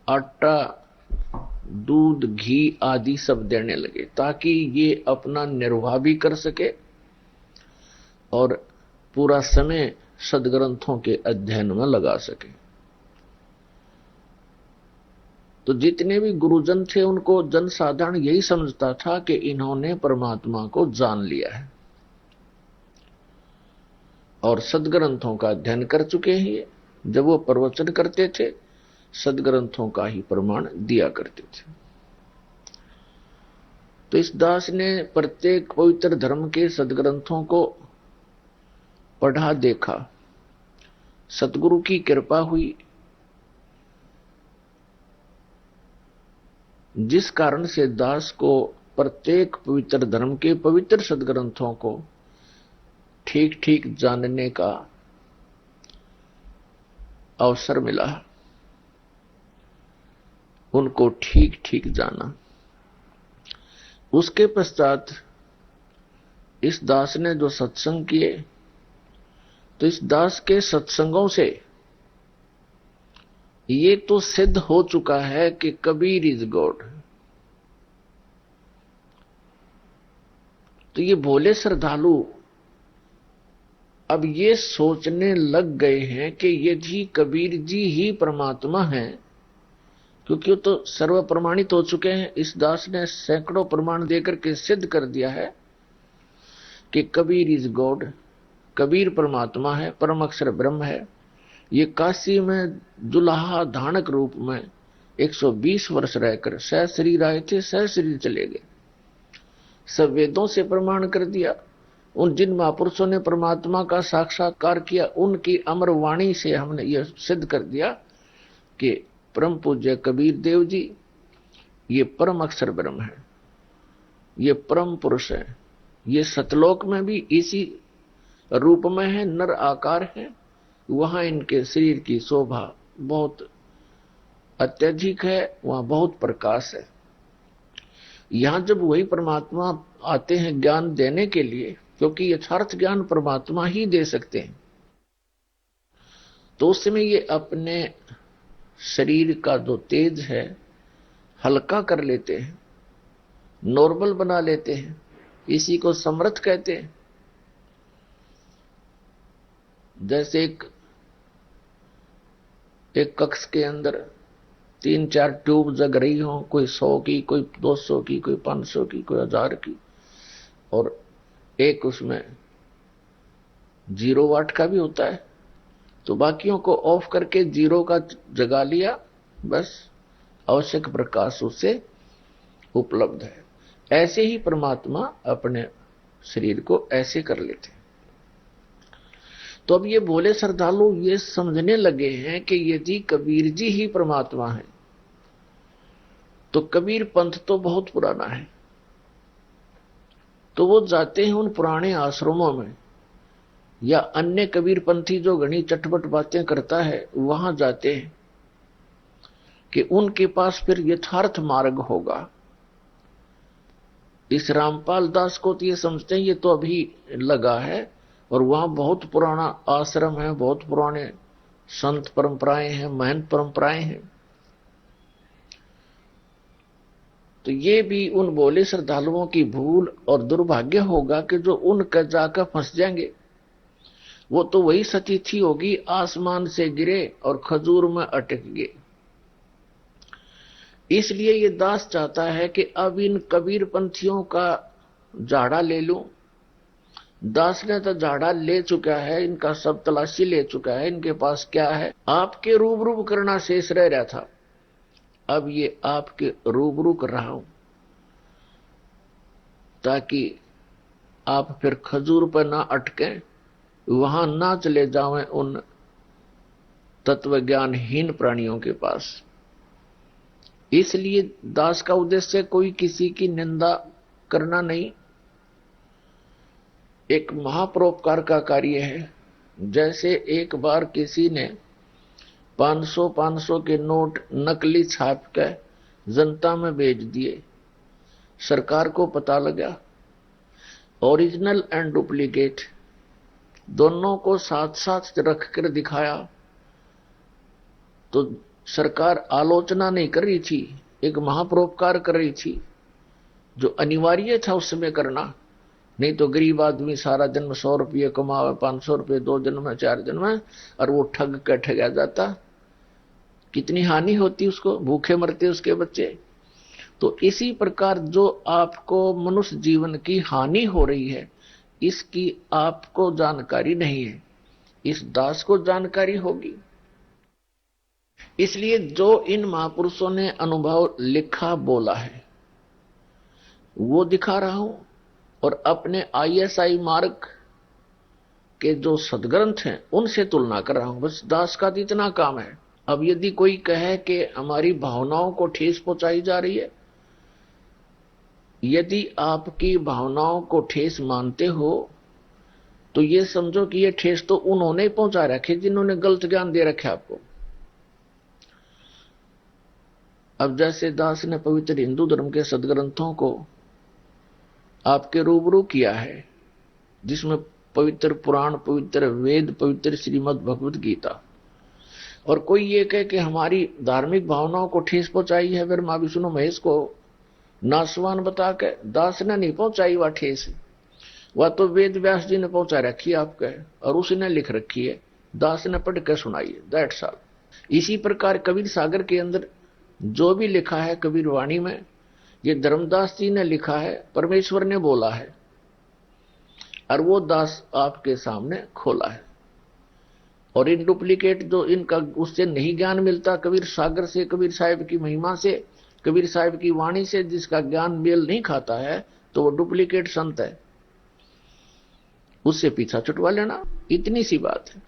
आटा, दूध, घी आदि सब देने लगे ताकि ये अपना निर्वाह भी कर सके और पूरा समय सदग्रंथों के अध्ययन में लगा सके। तो जितने भी गुरुजन थे उनको जनसाधारण यही समझता था कि इन्होंने परमात्मा को जान लिया है और सदग्रंथों का अध्ययन कर चुके हैं। जब वो प्रवचन करते थे सदग्रंथों का ही प्रमाण दिया करते थे। तो इस दास ने प्रत्येक पवित्र धर्म के सदग्रंथों को पढ़ा देखा। सतगुरु की कृपा हुई, जिस कारण से दास को प्रत्येक पवित्र धर्म के पवित्र सदग्रंथों को ठीक ठीक जानने का अवसर मिला। उनको ठीक ठीक जाना। उसके पश्चात इस दास ने जो सत्संग किए, तो इस दास के सत्संगों से ये तो सिद्ध हो चुका है कि कबीर इज गॉड। तो ये भोले श्रद्धालु अब ये सोचने लग गए हैं कि यदि कबीर जी ही परमात्मा हैं, क्योंकि वो तो सर्व प्रमाणित हो चुके हैं। इस दास ने सैकड़ों प्रमाण देकर के सिद्ध कर दिया है कि कबीर इज गॉड, कबीर परमात्मा है, परम अक्षर ब्रह्म है। ये काशी में जुलाहा धानक रूप में 120 वर्ष रहकर सह शरीर आए थे, सह शरीर चले गए। सब वेदों से प्रमाण कर दिया। उन जिन महापुरुषों ने परमात्मा का साक्षात्कार किया उनकी अमर वाणी से हमने यह सिद्ध कर दिया कि परम पूज्य कबीर देव जी ये परम अक्षर ब्रह्म है, ये परम पुरुष है, ये सतलोक में भी इसी रूप में है, नर आकार है। वहां इनके शरीर की शोभा बहुत अत्यधिक है, वहां बहुत प्रकाश है। यहां जब वही परमात्मा आते हैं ज्ञान देने के लिए, क्योंकि यथार्थ ज्ञान परमात्मा ही दे सकते हैं, तो उस समय ये अपने शरीर का जो तेज है हल्का कर लेते हैं, नॉर्मल बना लेते हैं। इसी को समर्थ कहते हैं। जैसे एक कक्ष के अंदर 3-4 ट्यूब जग रही हो, कोई 100 की, कोई 200 की, कोई 500 की, कोई 1000 की, और एक उसमें 0 वाट का भी होता है। तो बाकियों को ऑफ करके 0 का जगा लिया, बस आवश्यक प्रकाश उससे उपलब्ध है। ऐसे ही परमात्मा अपने शरीर को ऐसे कर लेते हैं। तो अब ये भोले श्रद्धालु ये समझने लगे हैं कि यदि कबीर जी ही परमात्मा है तो कबीर पंथ तो बहुत पुराना है। तो वो जाते हैं उन पुराने आश्रमों में, या अन्य कबीर पंथी जो घनी चटपट बातें करता है वहां जाते हैं कि उनके पास फिर यथार्थ मार्ग होगा। इस रामपाल दास को तो ये समझते हैं ये तो अभी लगा है, और वहां बहुत पुराना आश्रम है, बहुत पुराने संत परंपराएं हैं, महंत परंपराएं हैं। तो ये भी उन भोले श्रद्धालुओं की भूल और दुर्भाग्य होगा कि जो उनका जाकर फंस जाएंगे। वो तो वही सतीथी होगी, आसमान से गिरे और खजूर में अटक गए। इसलिए ये दास चाहता है कि अब इन कबीर पंथियों का झाड़ा ले लूं, दास ने तो झाड़ा ले चुका है, इनका सब तलाशी ले चुका है, इनके पास क्या है, आपके रूबरू करना शेष रह रहा था। अब ये आपके रूबरू कर रहा हूं ताकि आप फिर खजूर पर ना अटके, वहां ना चले जावें उन तत्वज्ञानहीन प्राणियों के पास। इसलिए दास का उद्देश्य कोई किसी की निंदा करना नहीं, एक महापरोपकार का कार्य है। जैसे एक बार किसी ने 500 के नोट नकली छाप कर जनता में भेज दिए, सरकार को पता लगा, ओरिजिनल एंड डुप्लीकेट दोनों को साथ साथ रखकर दिखाया, तो सरकार आलोचना नहीं कर रही थी, एक महापरोपकार कर रही थी, जो अनिवार्य था उस समय करना। नहीं तो गरीब आदमी सारा जन्म 100 रुपये कमावे, 500 रुपये 2 दिन में 4 दिन में, और वो ठग कर ठगा जाता, कितनी हानि होती उसको, भूखे मरते उसके बच्चे। तो इसी प्रकार जो आपको मनुष्य जीवन की हानि हो रही है, इसकी आपको जानकारी नहीं है, इस दास को जानकारी होगी। इसलिए जो इन महापुरुषों ने अनुभव लिखा बोला है वो दिखा रहा हूं, और अपने ISI मार्ग के जो सदग्रंथ हैं उनसे तुलना कर रहा हूं। बस दास का इतना काम है। अब यदि कोई कहे कि हमारी भावनाओं को ठेस पहुंचाई जा रही है, यदि आपकी भावनाओं को ठेस मानते हो तो ये समझो कि ये ठेस तो उन्होंने पहुंचा रखे जिन्होंने गलत ज्ञान दे रखे आपको। अब जैसे दास ने पवित्र हिंदू धर्म के सदग्रंथों को आपके रूबरू किया है, जिसमें पवित्र पुराण, पवित्र वेद, पवित्र श्रीमद् भगवत गीता, और कोई ये कहे कि हमारी धार्मिक भावनाओं को ठेस पहुंचाई है ब्रह्मा विष्णु महेश को नासवान बता के, दास ने नहीं पहुंचाई वह ठेस, वह तो वेद व्यास जी ने पहुंचा रखी है आपके, और उसी ने लिख रखी है, दास ने पढ़ के सुनाई है, दैट्स ऑल। इसी प्रकार कबीर सागर के अंदर जो भी लिखा है कबीर वाणी में, ये धर्मदास जी ने लिखा है, परमेश्वर ने बोला है, और वो दास आपके सामने खोला है। और इन डुप्लीकेट जो इनका उससे नहीं ज्ञान मिलता कबीर सागर से, कबीर साहिब की महिमा से, कबीर साहिब की वाणी से, जिसका ज्ञान मेल नहीं खाता है, तो वो डुप्लीकेट संत है, उससे पीछा छुटवा लेना, इतनी सी बात है।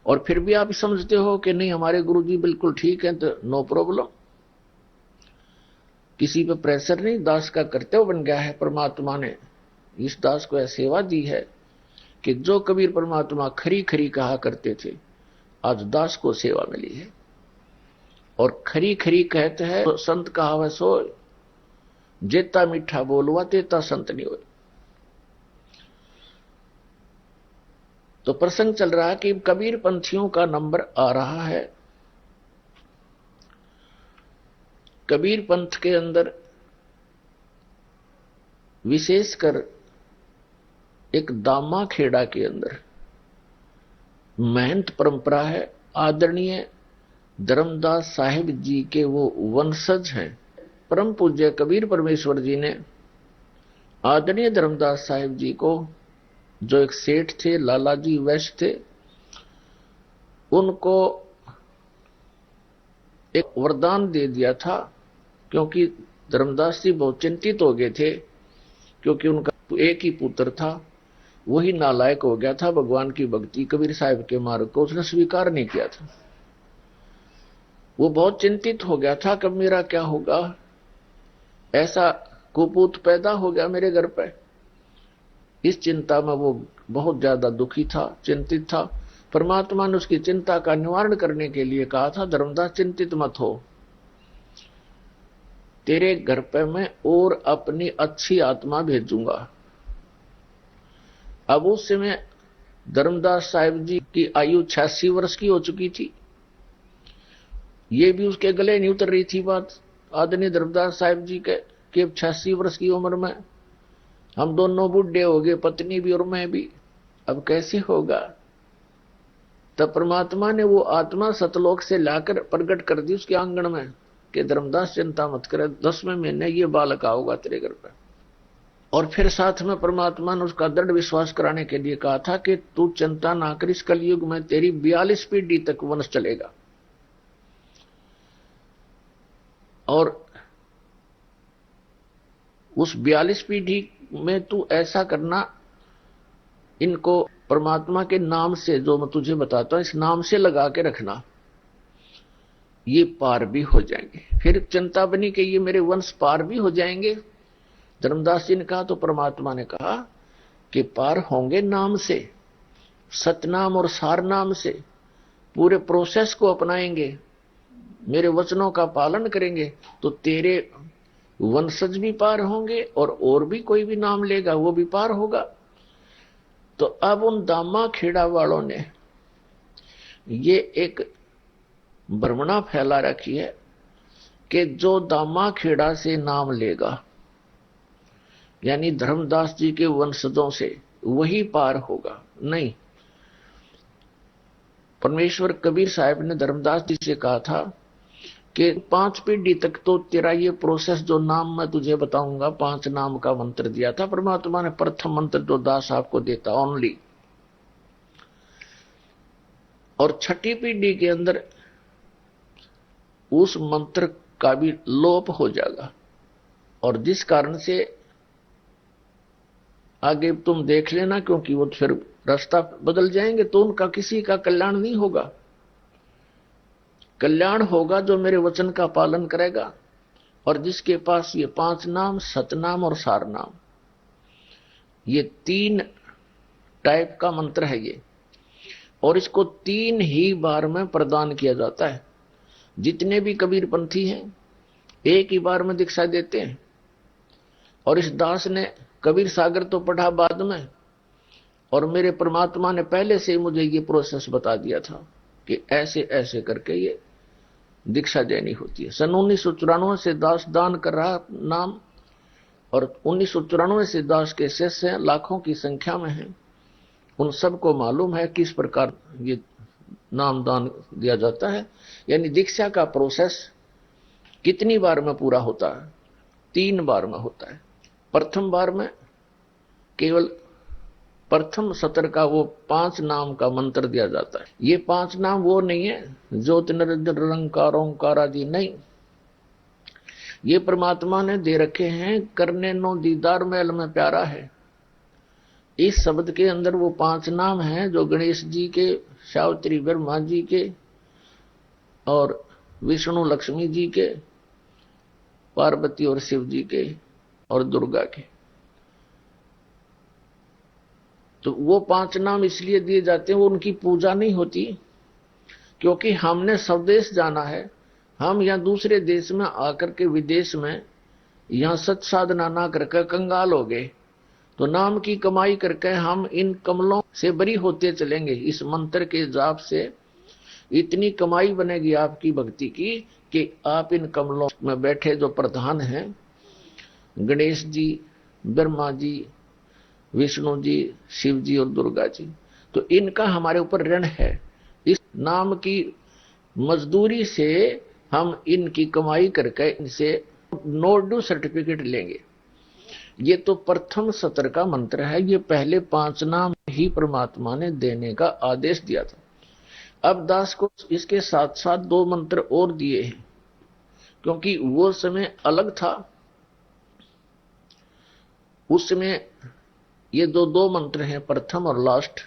और फिर भी आप समझते हो कि नहीं हमारे गुरुजी बिल्कुल ठीक है, तो नो प्रॉब्लम, किसी पे प्रेशर नहीं, दास का कर्तव्य बन गया है। परमात्मा ने इस दास को यह सेवा दी है कि जो कबीर परमात्मा खरी खरी कहा करते थे, आज दास को सेवा मिली है। और खरी खरी कहते हैं तो संत कहावत सो, जेता मीठा बोलवा तेता संत नहीं हो। तो प्रसंग चल रहा है कि कबीर पंथियों का नंबर आ रहा है। कबीर पंथ के अंदर विशेषकर एक दामा खेड़ा के अंदर महंत परंपरा है। आदरणीय धर्मदास साहिब जी के वो वंशज हैं। परम पूज्य कबीर परमेश्वर जी ने आदरणीय धर्मदास साहिब जी को, जो एक सेठ थे, लाला जी वैश्य थे, उनको एक वरदान दे दिया था, क्योंकि धर्मदास जी बहुत चिंतित हो गए थे, क्योंकि उनका एक ही पुत्र था, वही नालायक हो गया था। भगवान की भक्ति, कबीर साहिब के मार्ग को उसने स्वीकार नहीं किया था। वो बहुत चिंतित हो गया था, कब मेरा क्या होगा, ऐसा कुपूत पैदा हो गया मेरे घर पे। इस चिंता में वो बहुत ज्यादा दुखी था, चिंतित था। परमात्मा ने उसकी चिंता का निवारण करने के लिए कहा था, धर्मदास चिंतित मत हो, तेरे घर पे मैं और अपनी अच्छी आत्मा भेजूंगा। अब उस समय धर्मदास साहिब जी की आयु 86 वर्ष की हो चुकी थी। ये भी उसके गले नहीं उतर रही थी बात, आदरणीय धर्मदास साहिब जी के 86 वर्ष की उम्र में हम दोनों बूढ़े हो गए, पत्नी भी और मैं भी, अब कैसे होगा। तब परमात्मा ने वो आत्मा सतलोक से लाकर प्रकट कर दी उसके आंगन में कि धर्मदास चिंता मत करे, 10वें महीने ये बालक आओगा तेरे घर पर। और फिर साथ में परमात्मा ने उसका दृढ़ विश्वास कराने के लिए कहा था कि तू चिंता ना कर, इस कलयुग में तेरी 42 पीढ़ी तक वंश चलेगा। और उस 42 पीढ़ी में तू ऐसा करना, इनको परमात्मा के नाम से, जो मैं तुझे बताता हूं, इस नाम से लगा के रखना, ये पार भी हो जाएंगे। फिर चिंता बनी कि ये मेरे वंश पार भी हो जाएंगे। धर्मदास जी ने कहा, तो परमात्मा ने कहा कि पार होंगे नाम से, सतनाम और सार नाम से। पूरे प्रोसेस को अपनाएंगे, मेरे वचनों का पालन करेंगे, तो तेरे वंशज भी पार होंगे और भी कोई भी नाम लेगा वो भी पार होगा। तो अब उन दामा खेड़ा वालों ने ये एक भ्रमणा फैला रखी है कि जो दामा खेड़ा से नाम लेगा, यानी धर्मदास जी के वंशजों से, वही पार होगा। नहीं, परमेश्वर कबीर साहब ने धर्मदास जी से कहा था कि 5 पीढ़ी तक तो तेरा ये प्रोसेस, जो नाम मैं तुझे बताऊंगा, 5 नाम का मंत्र दिया था परमात्मा ने। प्रथम मंत्र जो दास आपको देता ओनली, और 6ठी पीढ़ी के अंदर उस मंत्र का भी लोप हो जाएगा, और जिस कारण से आगे तुम देख लेना, क्योंकि वो फिर रास्ता बदल जाएंगे, तो उनका किसी का कल्याण नहीं होगा। कल्याण होगा जो मेरे वचन का पालन करेगा, और जिसके पास ये 5 नाम, सतनाम और सार नाम, ये 3 टाइप का मंत्र है ये, और इसको 3 ही बार में प्रदान किया जाता है। जितने भी कबीर पंथी हैं एक ही बार में दीक्षा देते हैं। और इस दास ने कबीर सागर तो पढ़ा बाद में, और मेरे परमात्मा ने पहले से मुझे ये प्रोसेस बता दिया था कि ऐसे ऐसे करके ये दीक्षा देनी होती है। सन 1994 से दास दान कर रहा नाम, और 1994 से दास के शिष्य लाखों की संख्या में हैं। उन सबको मालूम है किस प्रकार ये नाम दान दिया जाता है। यानी दीक्षा का प्रोसेस कितनी बार में पूरा होता है? 3 बार में होता है। प्रथम बार में केवल प्रथम सत्र का वो 5 नाम का मंत्र दिया जाता है। ये 5 नाम वो नहीं है ज्योति निरंजन निरंकार ओंकार आदि, नहीं, ये परमात्मा ने दे रखे हैं। करने नो दीदार महल में प्यारा है, इस शब्द के अंदर वो 5 नाम हैं जो गणेश जी के, सावित्री ब्रह्मा जी के, और विष्णु लक्ष्मी जी के, पार्वती और शिव जी के, और दुर्गा के। तो वो 5 नाम इसलिए दिए जाते हैं, वो उनकी पूजा नहीं होती, क्योंकि हमने स्वदेश जाना है। हम यहाँ दूसरे देश में आकर के, विदेश में यहाँ सत साधना ना करके कंगाल हो गए, तो नाम की कमाई करके हम इन कमलों से बरी होते चलेंगे। इस मंत्र के जाप से इतनी कमाई बनेगी आपकी भक्ति की कि आप इन कमलों में बैठे जो प्रधान हैं, गणेश जी, ब्रह्मा जी, विष्णु जी, शिव जी और दुर्गा जी, तो इनका हमारे ऊपर ऋण है। इस नाम की मजदूरी से हम इनकी कमाई करके इनसे नो ड्यू सर्टिफिकेट लेंगे। ये तो प्रथम सत्र का मंत्र है। ये पहले 5 नाम ही परमात्मा ने देने का आदेश दिया था। अब दास को इसके साथ साथ 2 मंत्र और दिए हैं, क्योंकि वो समय अलग था। उस समय ये दो मंत्र हैं, प्रथम और लास्ट,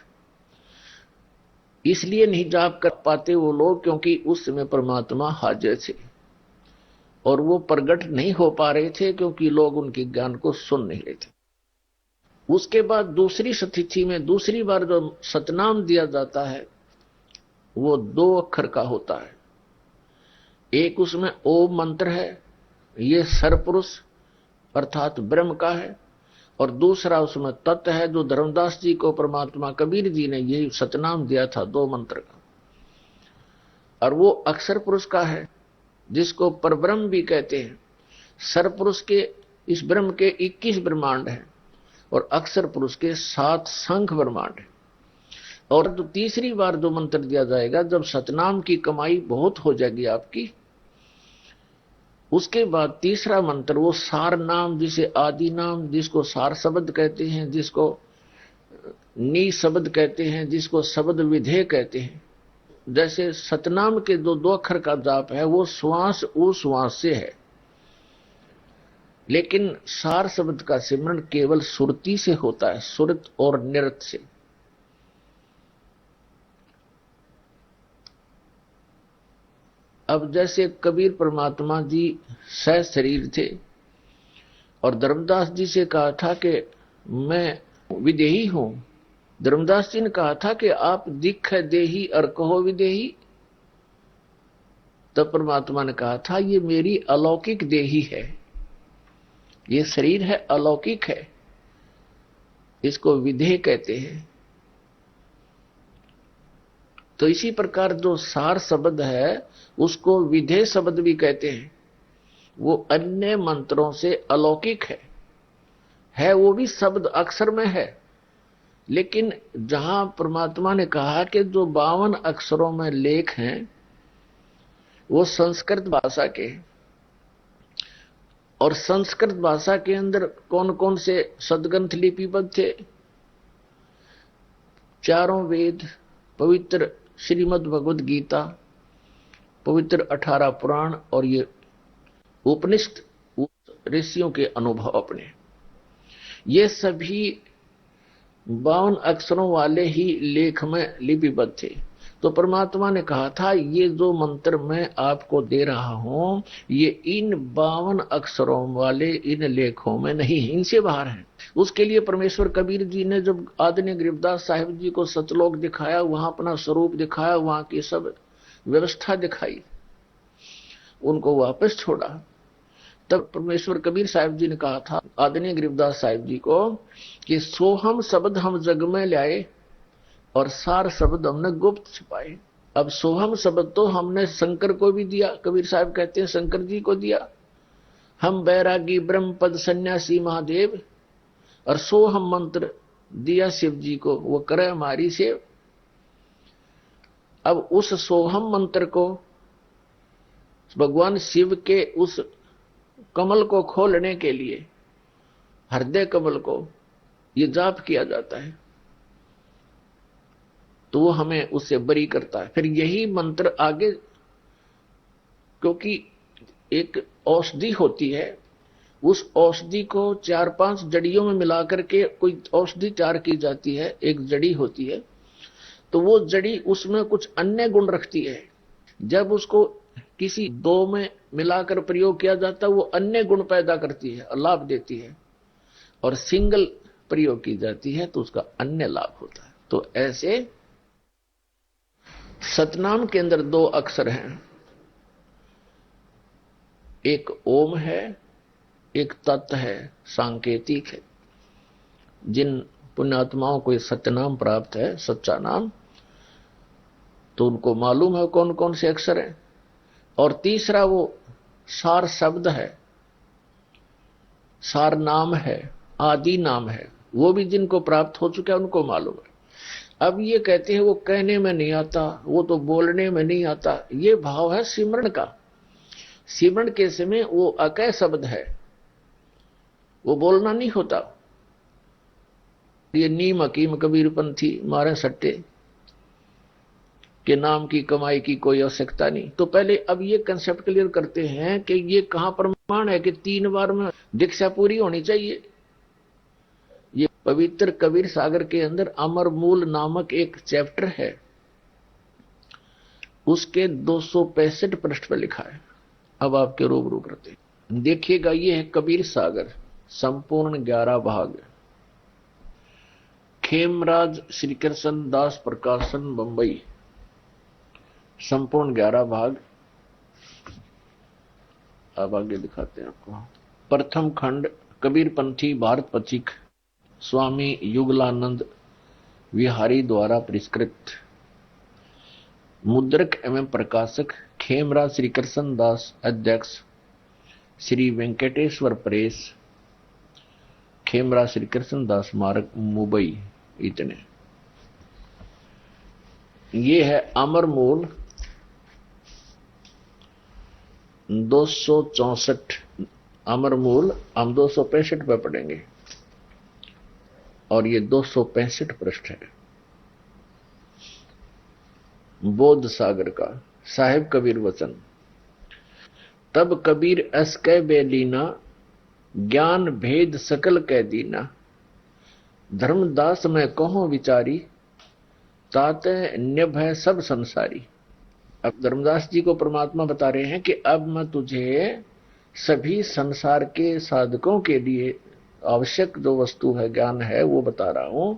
इसलिए नहीं जाप कर पाते वो लोग, क्योंकि उस समय परमात्मा हाजिर थे और वो प्रकट नहीं हो पा रहे थे, क्योंकि लोग उनके ज्ञान को सुन नहीं रहे थे। उसके बाद दूसरी स्थिति में दूसरी बार जो सतनाम दिया जाता है वो 2 अक्षर का होता है। एक उसमें ओम मंत्र है, ये सरपुरुष अर्थात ब्रह्म का है, और दूसरा उसमें तत्व है जो धर्मदास जी को परमात्मा कबीर जी ने यही सतनाम दिया था 2 मंत्र का, और वो अक्षर पुरुष का है जिसको परब्रह्म भी कहते हैं। सरपुरुष के, इस ब्रह्म के 21 ब्रह्मांड हैं और अक्षर पुरुष के 7 संख्य ब्रह्मांड है। और जो तीसरी बार जो मंत्र दिया जाएगा, जब सतनाम की कमाई बहुत हो जाएगी आपकी, उसके बाद तीसरा मंत्र वो सार नाम, जिसे आदि नाम, जिसको सार शब्द कहते हैं, जिसको नी शब्द कहते हैं, जिसको शब्द विधेय कहते हैं। जैसे सतनाम के दो अक्षर का जाप है वो श्वास उश्वास से है, लेकिन सार शब्द का सिमरन केवल सुरती से होता है, सुरत और निरत से। अब जैसे कबीर परमात्मा जी सह शरीर थे और धर्मदास जी से कहा था कि मैं विदेही हूं। धर्मदास जी ने कहा था कि आप दिख देही और कहो विदेही। तब परमात्मा ने कहा था ये मेरी अलौकिक देही है, ये शरीर है अलौकिक है, इसको विधेय कहते हैं। तो इसी प्रकार जो सार शब्द है उसको विधेय शब्द भी कहते हैं। वो अन्य मंत्रों से अलौकिक है वो भी शब्द अक्षर में है, लेकिन जहां परमात्मा ने कहा कि जो 52 अक्षरों में लेख हैं वो संस्कृत भाषा के, और संस्कृत भाषा के अंदर कौन कौन से सदग्रंथ लिपिबद्ध थे? चारों वेद, पवित्र श्रीमद् भगवद गीता, पवित्र 18 पुराण और ये उपनिषद, ऋषियों के अनुभव अपने, ये सभी 52 अक्षरों वाले ही लेख में लिपिबद्ध थे। तो परमात्मा ने कहा था ये जो मंत्र मैं आपको दे रहा हूं ये इन 52 अक्षरों वाले इन लेखों में नहीं है, इनसे बाहर है। उसके लिए परमेश्वर कबीर जी ने जब आदरणीय गरीबदास साहिब जी को सतलोक दिखाया, वहां अपना स्वरूप दिखाया, वहां की सब व्यवस्था दिखाई, उनको वापस छोड़ा, तब परमेश्वर कबीर साहिब जी ने कहा था आदरणीय गरीबदास साहिब जी को कि सोहम शब्द हम जग में लाए और सार शब्द हमने गुप्त छिपाए। अब सोहम शब्द तो हमने शंकर को भी दिया, कबीर साहब कहते हैं शंकर जी को दिया, हम बैरागी ब्रह्म पद सन्यासी महादेव, और सोहम मंत्र दिया शिव जी को, वो करे हमारी सेव। अब उस सोहम मंत्र को भगवान शिव के उस कमल को खोलने के लिए, हृदय कमल को, ये जाप किया जाता है, तो वो हमें उससे बरी करता है। फिर यही मंत्र आगे, क्योंकि एक औषधि होती है, उस औषधि को 4-5 जड़ियों में मिलाकर के कोई औषधि तैयार की जाती है, एक जड़ी होती है, तो वो जड़ी उसमें कुछ अन्य गुण रखती है। जब उसको किसी दो में मिलाकर प्रयोग किया जाता है वो अन्य गुण पैदा करती है और लाभ देती है, और सिंगल प्रयोग की जाती है तो उसका अन्य लाभ होता है। तो ऐसे सतनाम के अंदर 2 अक्षर हैं, एक ओम है, एक तत् है, सांकेतिक है। जिन पुण्यात्माओं को सत्यनाम प्राप्त है, सच्चा नाम, तो उनको मालूम है कौन कौन से अक्षर हैं। और तीसरा वो सार शब्द है, सार नाम है, आदि नाम है, वो भी जिनको प्राप्त हो चुका है उनको मालूम है। अब ये कहते हैं वो कहने में नहीं आता, वो तो बोलने में नहीं आता, ये भाव है सिमरन का। सिमरन के समय वो अकय शब्द है, वो बोलना नहीं होता। ये नीम हकीम कबीरपंथी मारे सट्टे के नाम की कमाई की कोई आवश्यकता नहीं। तो पहले अब ये कंसेप्ट क्लियर करते हैं कि ये कहां प्रमाण है कि 3 बार में दीक्षा पूरी होनी चाहिए। ये पवित्र कबीर सागर के अंदर अमर मूल नामक एक चैप्टर है, उसके 265 पृष्ठ पर लिखा है। अब आपके रूबरू करते हैं, देखिएगा। ये है कबीर सागर, संपूर्ण 11 भाग, खेमराज श्री कृष्ण दास प्रकाशन बंबई, संपूर्ण 11 भाग। अब आगे दिखाते हैं आपको। प्रथम खंड कबीरपंथी भारत पथिक, स्वामी युगलानंद विहारी द्वारा परिष्कृत, मुद्रक एवं प्रकाशक खेमराज श्री कृष्ण दास, अध्यक्ष श्री वेंकटेश्वर प्रेस, खेमराज श्री कृष्ण दास मार्ग, मुंबई। इतने। ये है अमर मूल 264 अमर मूल हम 265 पे पढ़ेंगे और ये 265 पृष्ठ है बोध सागर का साहिब कबीर वचन। तब कबीर अस कै बेलीना ज्ञान भेद सकल कै दीना धर्मदास मैं कहो विचारी ताते न्यभ है सब संसारी। अब धर्मदास जी को परमात्मा बता रहे हैं कि अब मैं तुझे सभी संसार के साधकों के लिए आवश्यक जो वस्तु है ज्ञान है वो बता रहा हूं,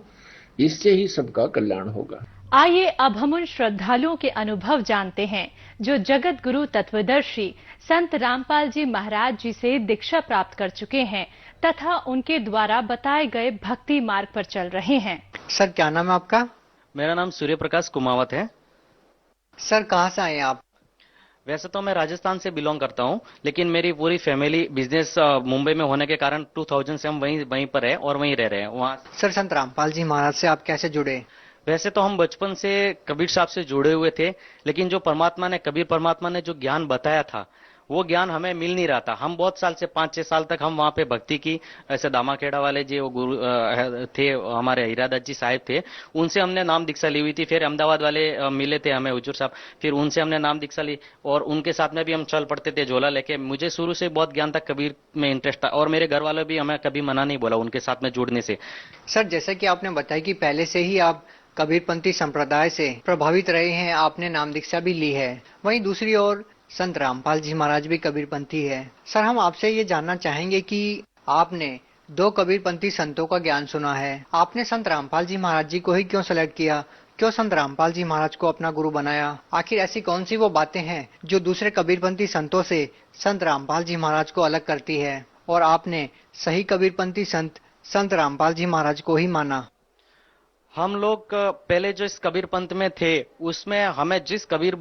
इससे ही सबका कल्याण होगा। आइए अब हम उन श्रद्धालुओं के अनुभव जानते हैं जो जगत गुरु तत्वदर्शी संत रामपाल जी महाराज जी से दीक्षा प्राप्त कर चुके हैं तथा उनके द्वारा बताए गए भक्ति मार्ग पर चल रहे हैं। सर क्या नाम है आपका? मेरा नाम सूर्य प्रकाश कुमावत है। सर कहाँ से आए आप? वैसे तो मैं राजस्थान से बिलोंग करता हूं, लेकिन मेरी पूरी फैमिली बिजनेस मुंबई में होने के कारण 2000 से हम वहीं पर है और वहीं रह रहे हैं वहाँ। सर संत रामपाल जी महाराज से आप कैसे जुड़े? वैसे तो हम बचपन से कबीर साहब से जुड़े हुए थे, लेकिन जो कबीर परमात्मा ने जो ज्ञान बताया था वो ज्ञान हमें मिल नहीं रहा था। हम बहुत साल से 5-6 साल तक हम वहां पे भक्ति की। ऐसे दामाखेड़ा वाले जो गुरु थे हमारे हीरादास जी साहिब थे, उनसे हमने नाम दीक्षा ली हुई थी। फिर अहमदाबाद वाले मिले थे हमें हुजूर साहब, फिर उनसे हमने नाम दीक्षा ली और उनके साथ में भी हम चल पड़ते थे झोला लेके। मुझे शुरू से बहुत ज्ञान था, कबीर में इंटरेस्ट था और मेरे घर वालों भी हमें कभी मना नहीं बोला उनके साथ में जुड़ने से। सर जैसे कि आपने बताया कि पहले से ही आप कबीरपंथी संप्रदाय से प्रभावित रहे हैं, आपने नाम दीक्षा भी ली है, वहीं दूसरी ओर संत रामपाल जी महाराज भी कबीरपंथी है। सर हम आपसे ये जानना चाहेंगे कि आपने 2 कबीरपंथी संतों का ज्ञान सुना है, आपने संत रामपाल जी महाराज जी को ही क्यों सेलेक्ट किया? क्यों संत रामपाल जी महाराज को अपना गुरु बनाया? आखिर ऐसी कौन सी वो बातें हैं जो दूसरे कबीरपंथी संतों से संत रामपाल जी महाराज को अलग करती है और आपने सही कबीरपंथी संत रामपाल जी महाराज को ही माना? हम लोग पहले जो इस कबीर पंथ में थे उसमें हमें जिस कबीर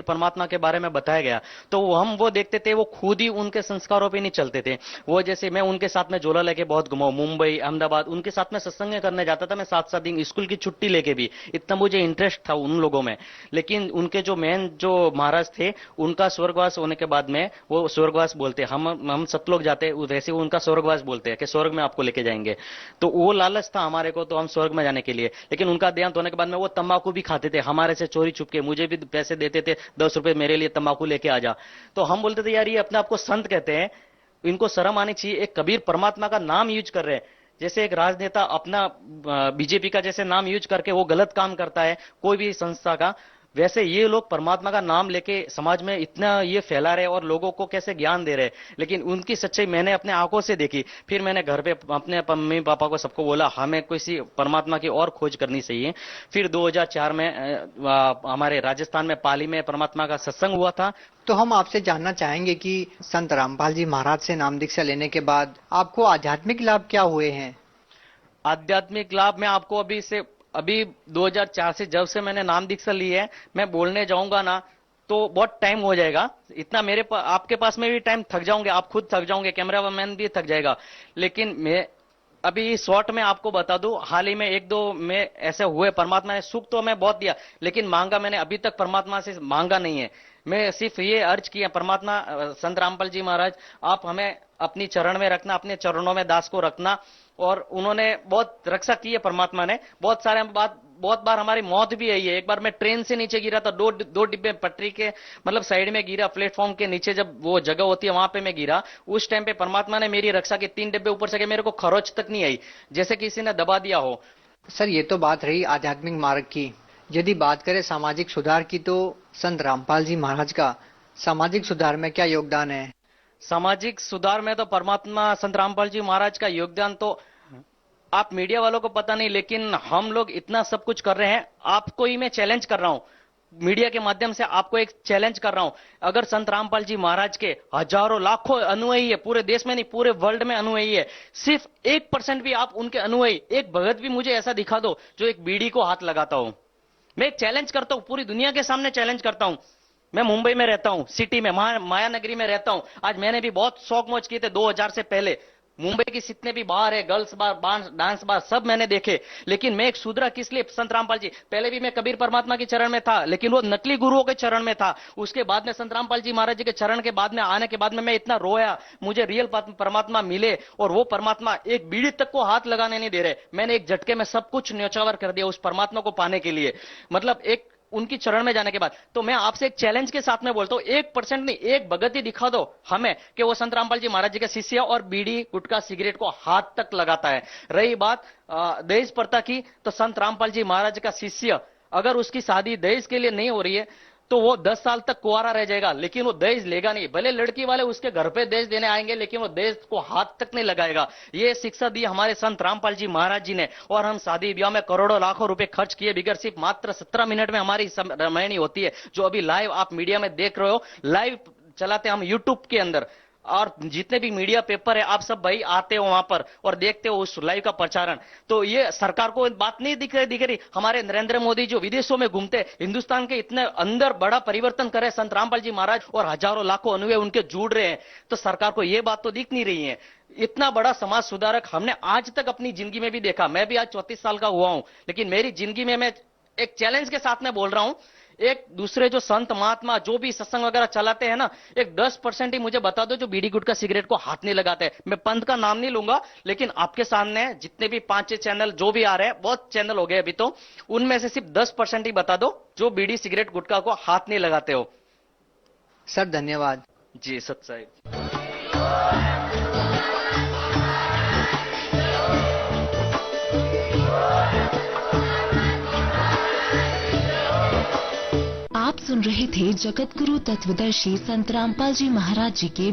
परमात्मा के बारे में बताया गया तो हम वो देखते थे, वो खुद ही उनके संस्कारों पे नहीं चलते थे। वो जैसे मैं उनके साथ में झोला लेके बहुत घुमा, मुंबई अहमदाबाद उनके साथ में सत्संग करने जाता था मैं 7-7 दिन स्कूल की छुट्टी लेके भी, इतना मुझे इंटरेस्ट था उन लोगों में। लेकिन उनके जो मेन जो महाराज थे उनका स्वर्गवास होने के बाद में वो स्वर्गवास बोलते, हम सतलोक जाते वैसे उनका स्वर्गवास बोलते हैं कि स्वर्ग में आपको लेके जाएंगे। तो वो लालच था हमारे को, तो हम स्वर्ग में जाने के लिए। लेकिन उनका देहांत होने के बाद में वो तंबाकू भी खाते थे हमारे से चोरी छुप के, मुझे भी पैसे देते थे 10 रुपए मेरे लिए तंबाकू लेके आ जा। तो हम बोलते थे यार ये अपने आप को संत कहते हैं, इनको शर्म आनी चाहिए, एक कबीर परमात्मा का नाम यूज कर रहे हैं। जैसे एक राजनेता अपना बीजेपी का जैसे नाम यूज करके वो गलत काम करता है कोई भी संस्था का, वैसे ये लोग परमात्मा का नाम लेके समाज में इतना ये फैला रहे और लोगों को कैसे ज्ञान दे रहे। लेकिन उनकी सच्चाई मैंने अपने आंखों से देखी। फिर मैंने घर पे अपने मम्मी पापा को सबको बोला हमें किसी परमात्मा की और खोज करनी चाहिए। फिर 2004 में हमारे राजस्थान में पाली में परमात्मा का सत्संग हुआ था। तो हम आपसे जानना चाहेंगे कि संत रामपाल जी महाराज से नाम दीक्षा लेने के बाद आपको आध्यात्मिक लाभ क्या हुए हैं? आध्यात्मिक लाभ मैं आपको अभी 2004 से जब से मैंने नाम दीक्षा ली है, मैं बोलने जाऊंगा ना तो बहुत टाइम हो जाएगा। इतना आपके पास में भी टाइम थक जाओगे, आप खुद थक जाओगे, कैमरा मैन भी थक जाएगा। लेकिन मैं अभी शॉर्ट में आपको बता दूं, हाल ही में 1-2 में ऐसे हुए, परमात्मा ने सुख तो मैं बहुत दिया लेकिन मांगा मैंने अभी तक परमात्मा से मांगा नहीं है। मैं सिर्फ ये अर्ज किया, परमात्मा संत रामपाल जी महाराज आप हमें अपनी चरण में रखना, अपने चरणों में दास को रखना। और उन्होंने बहुत रक्षा की है परमात्मा ने। बहुत बार हमारी मौत भी आई है। एक बार मैं ट्रेन से नीचे गिरा था, दो डिब्बे पटरी के मतलब साइड में गिरा, प्लेटफॉर्म के नीचे जब वो जगह होती है वहां पे मैं गिरा। उस टाइम पे परमात्मा ने मेरी रक्षा की, 3 डिब्बे ऊपर से मेरे को खरोच तक नहीं आई, जैसे किसी ने दबा दिया हो। सर ये तो बात रही आध्यात्मिक मार्ग की। यदि बात करें सामाजिक सुधार की तो संत रामपाल जी महाराज का सामाजिक सुधार में क्या योगदान है? सामाजिक सुधार में तो परमात्मा संत रामपाल जी महाराज का योगदान तो आप मीडिया वालों को पता नहीं, लेकिन हम लोग इतना सब कुछ कर रहे हैं। आपको ही मैं चैलेंज कर रहा हूं, मीडिया के माध्यम से आपको एक चैलेंज कर रहा हूं। अगर संत रामपाल जी महाराज के हजारों लाखों अनुयायी है, पूरे देश में नहीं पूरे वर्ल्ड में अनुयायी है, सिर्फ 1% भी आप उनके अनुयायी, एक भगत भी मुझे ऐसा दिखा दो जो एक बीड़ी को हाथ लगाता हो। मैं एक चैलेंज करता हूं, पूरी दुनिया के सामने चैलेंज करता हूं। मैं मुंबई में रहता हूं, सिटी में माया नगरी में रहता हूं। आज मैंने भी बहुत शौक मौज किए थे 2000 से पहले, मुंबई की जितने भी बार है, गर्ल्स बार, डांस बार, सब मैंने देखे, लेकिन मैं एक शूद्र किस लिए? संत रामपाल जी, पहले भी मैं कबीर परमात्मा के चरण में था, लेकिन वो नकली गुरुओं के चरण में था। उसके बाद में संत रामपाल जी महाराज जी के चरण के बाद में आने के बाद में मैं इतना रोया, मुझे रियल परमात्मा मिले, और वो परमात्मा एक बीड़ी तक को हाथ लगाने नहीं दे रहे। मैंने एक झटके में सब कुछ न्यौछावर कर दिया उस परमात्मा को पाने के लिए, मतलब एक उनकी चरण में जाने के बाद। तो मैं आपसे एक चैलेंज के साथ में बोलता हूं, 1% नहीं, एक भगत ही दिखा दो हमें कि वो संत रामपाल जी महाराज जी का शिष्य और बीड़ी गुटखा सिगरेट को हाथ तक लगाता है। रही बात दहेज प्रथा की, तो संत रामपाल जी महाराज का शिष्य अगर उसकी शादी दहेज के लिए नहीं हो रही है तो वो 10 साल तक कुंवारा रह जाएगा, लेकिन वो दहेज लेगा नहीं। भले लड़की वाले उसके घर पे दहेज देने आएंगे, लेकिन वो दहेज को हाथ तक नहीं लगाएगा। ये शिक्षा दी हमारे संत रामपाल जी महाराज जी ने। और हम शादी ब्याह में करोड़ों लाखों रुपए खर्च किए बिगर सिर्फ मात्र 17 मिनट में हमारी रामायणी होती है, जो अभी लाइव आप मीडिया में देख रहे हो। लाइव चलाते हम यूट्यूब के अंदर, और जितने भी मीडिया पेपर है आप सब भाई आते हो वहां पर और देखते हो उस लाइव का प्रचारण। तो ये सरकार को बात नहीं दिख रही। हमारे नरेंद्र मोदी जो विदेशों में घूमते, हिंदुस्तान के इतने अंदर बड़ा परिवर्तन करे संत रामपाल जी महाराज, और हजारों लाखों अनुयायी उनके जुड़ रहे हैं, तो सरकार को ये बात तो दिख नहीं रही है। इतना बड़ा समाज सुधारक हमने आज तक अपनी जिंदगी में भी देखा। मैं भी आज 34 साल का हुआ हूं, लेकिन मेरी जिंदगी में मैं एक चैलेंज के साथ में बोल रहा हूं, एक दूसरे जो संत महात्मा जो भी सत्संग वगैरह चलाते हैं ना, एक 10% ही मुझे बता दो जो बीड़ी गुटखा सिगरेट को हाथ नहीं लगाते। मैं पंथ का नाम नहीं लूंगा, लेकिन आपके सामने जितने भी 5-6 चैनल जो भी आ रहे हैं, बहुत चैनल हो गए अभी तो, उनमें से सिर्फ 10% ही बता दो जो बीड़ी सिगरेट गुटखा को हाथ नहीं लगाते हो। सर धन्यवाद। जी सत साहिब। आप सुन रहे थे जगत गुरु तत्वदर्शी संत रामपाल जी महाराज जी के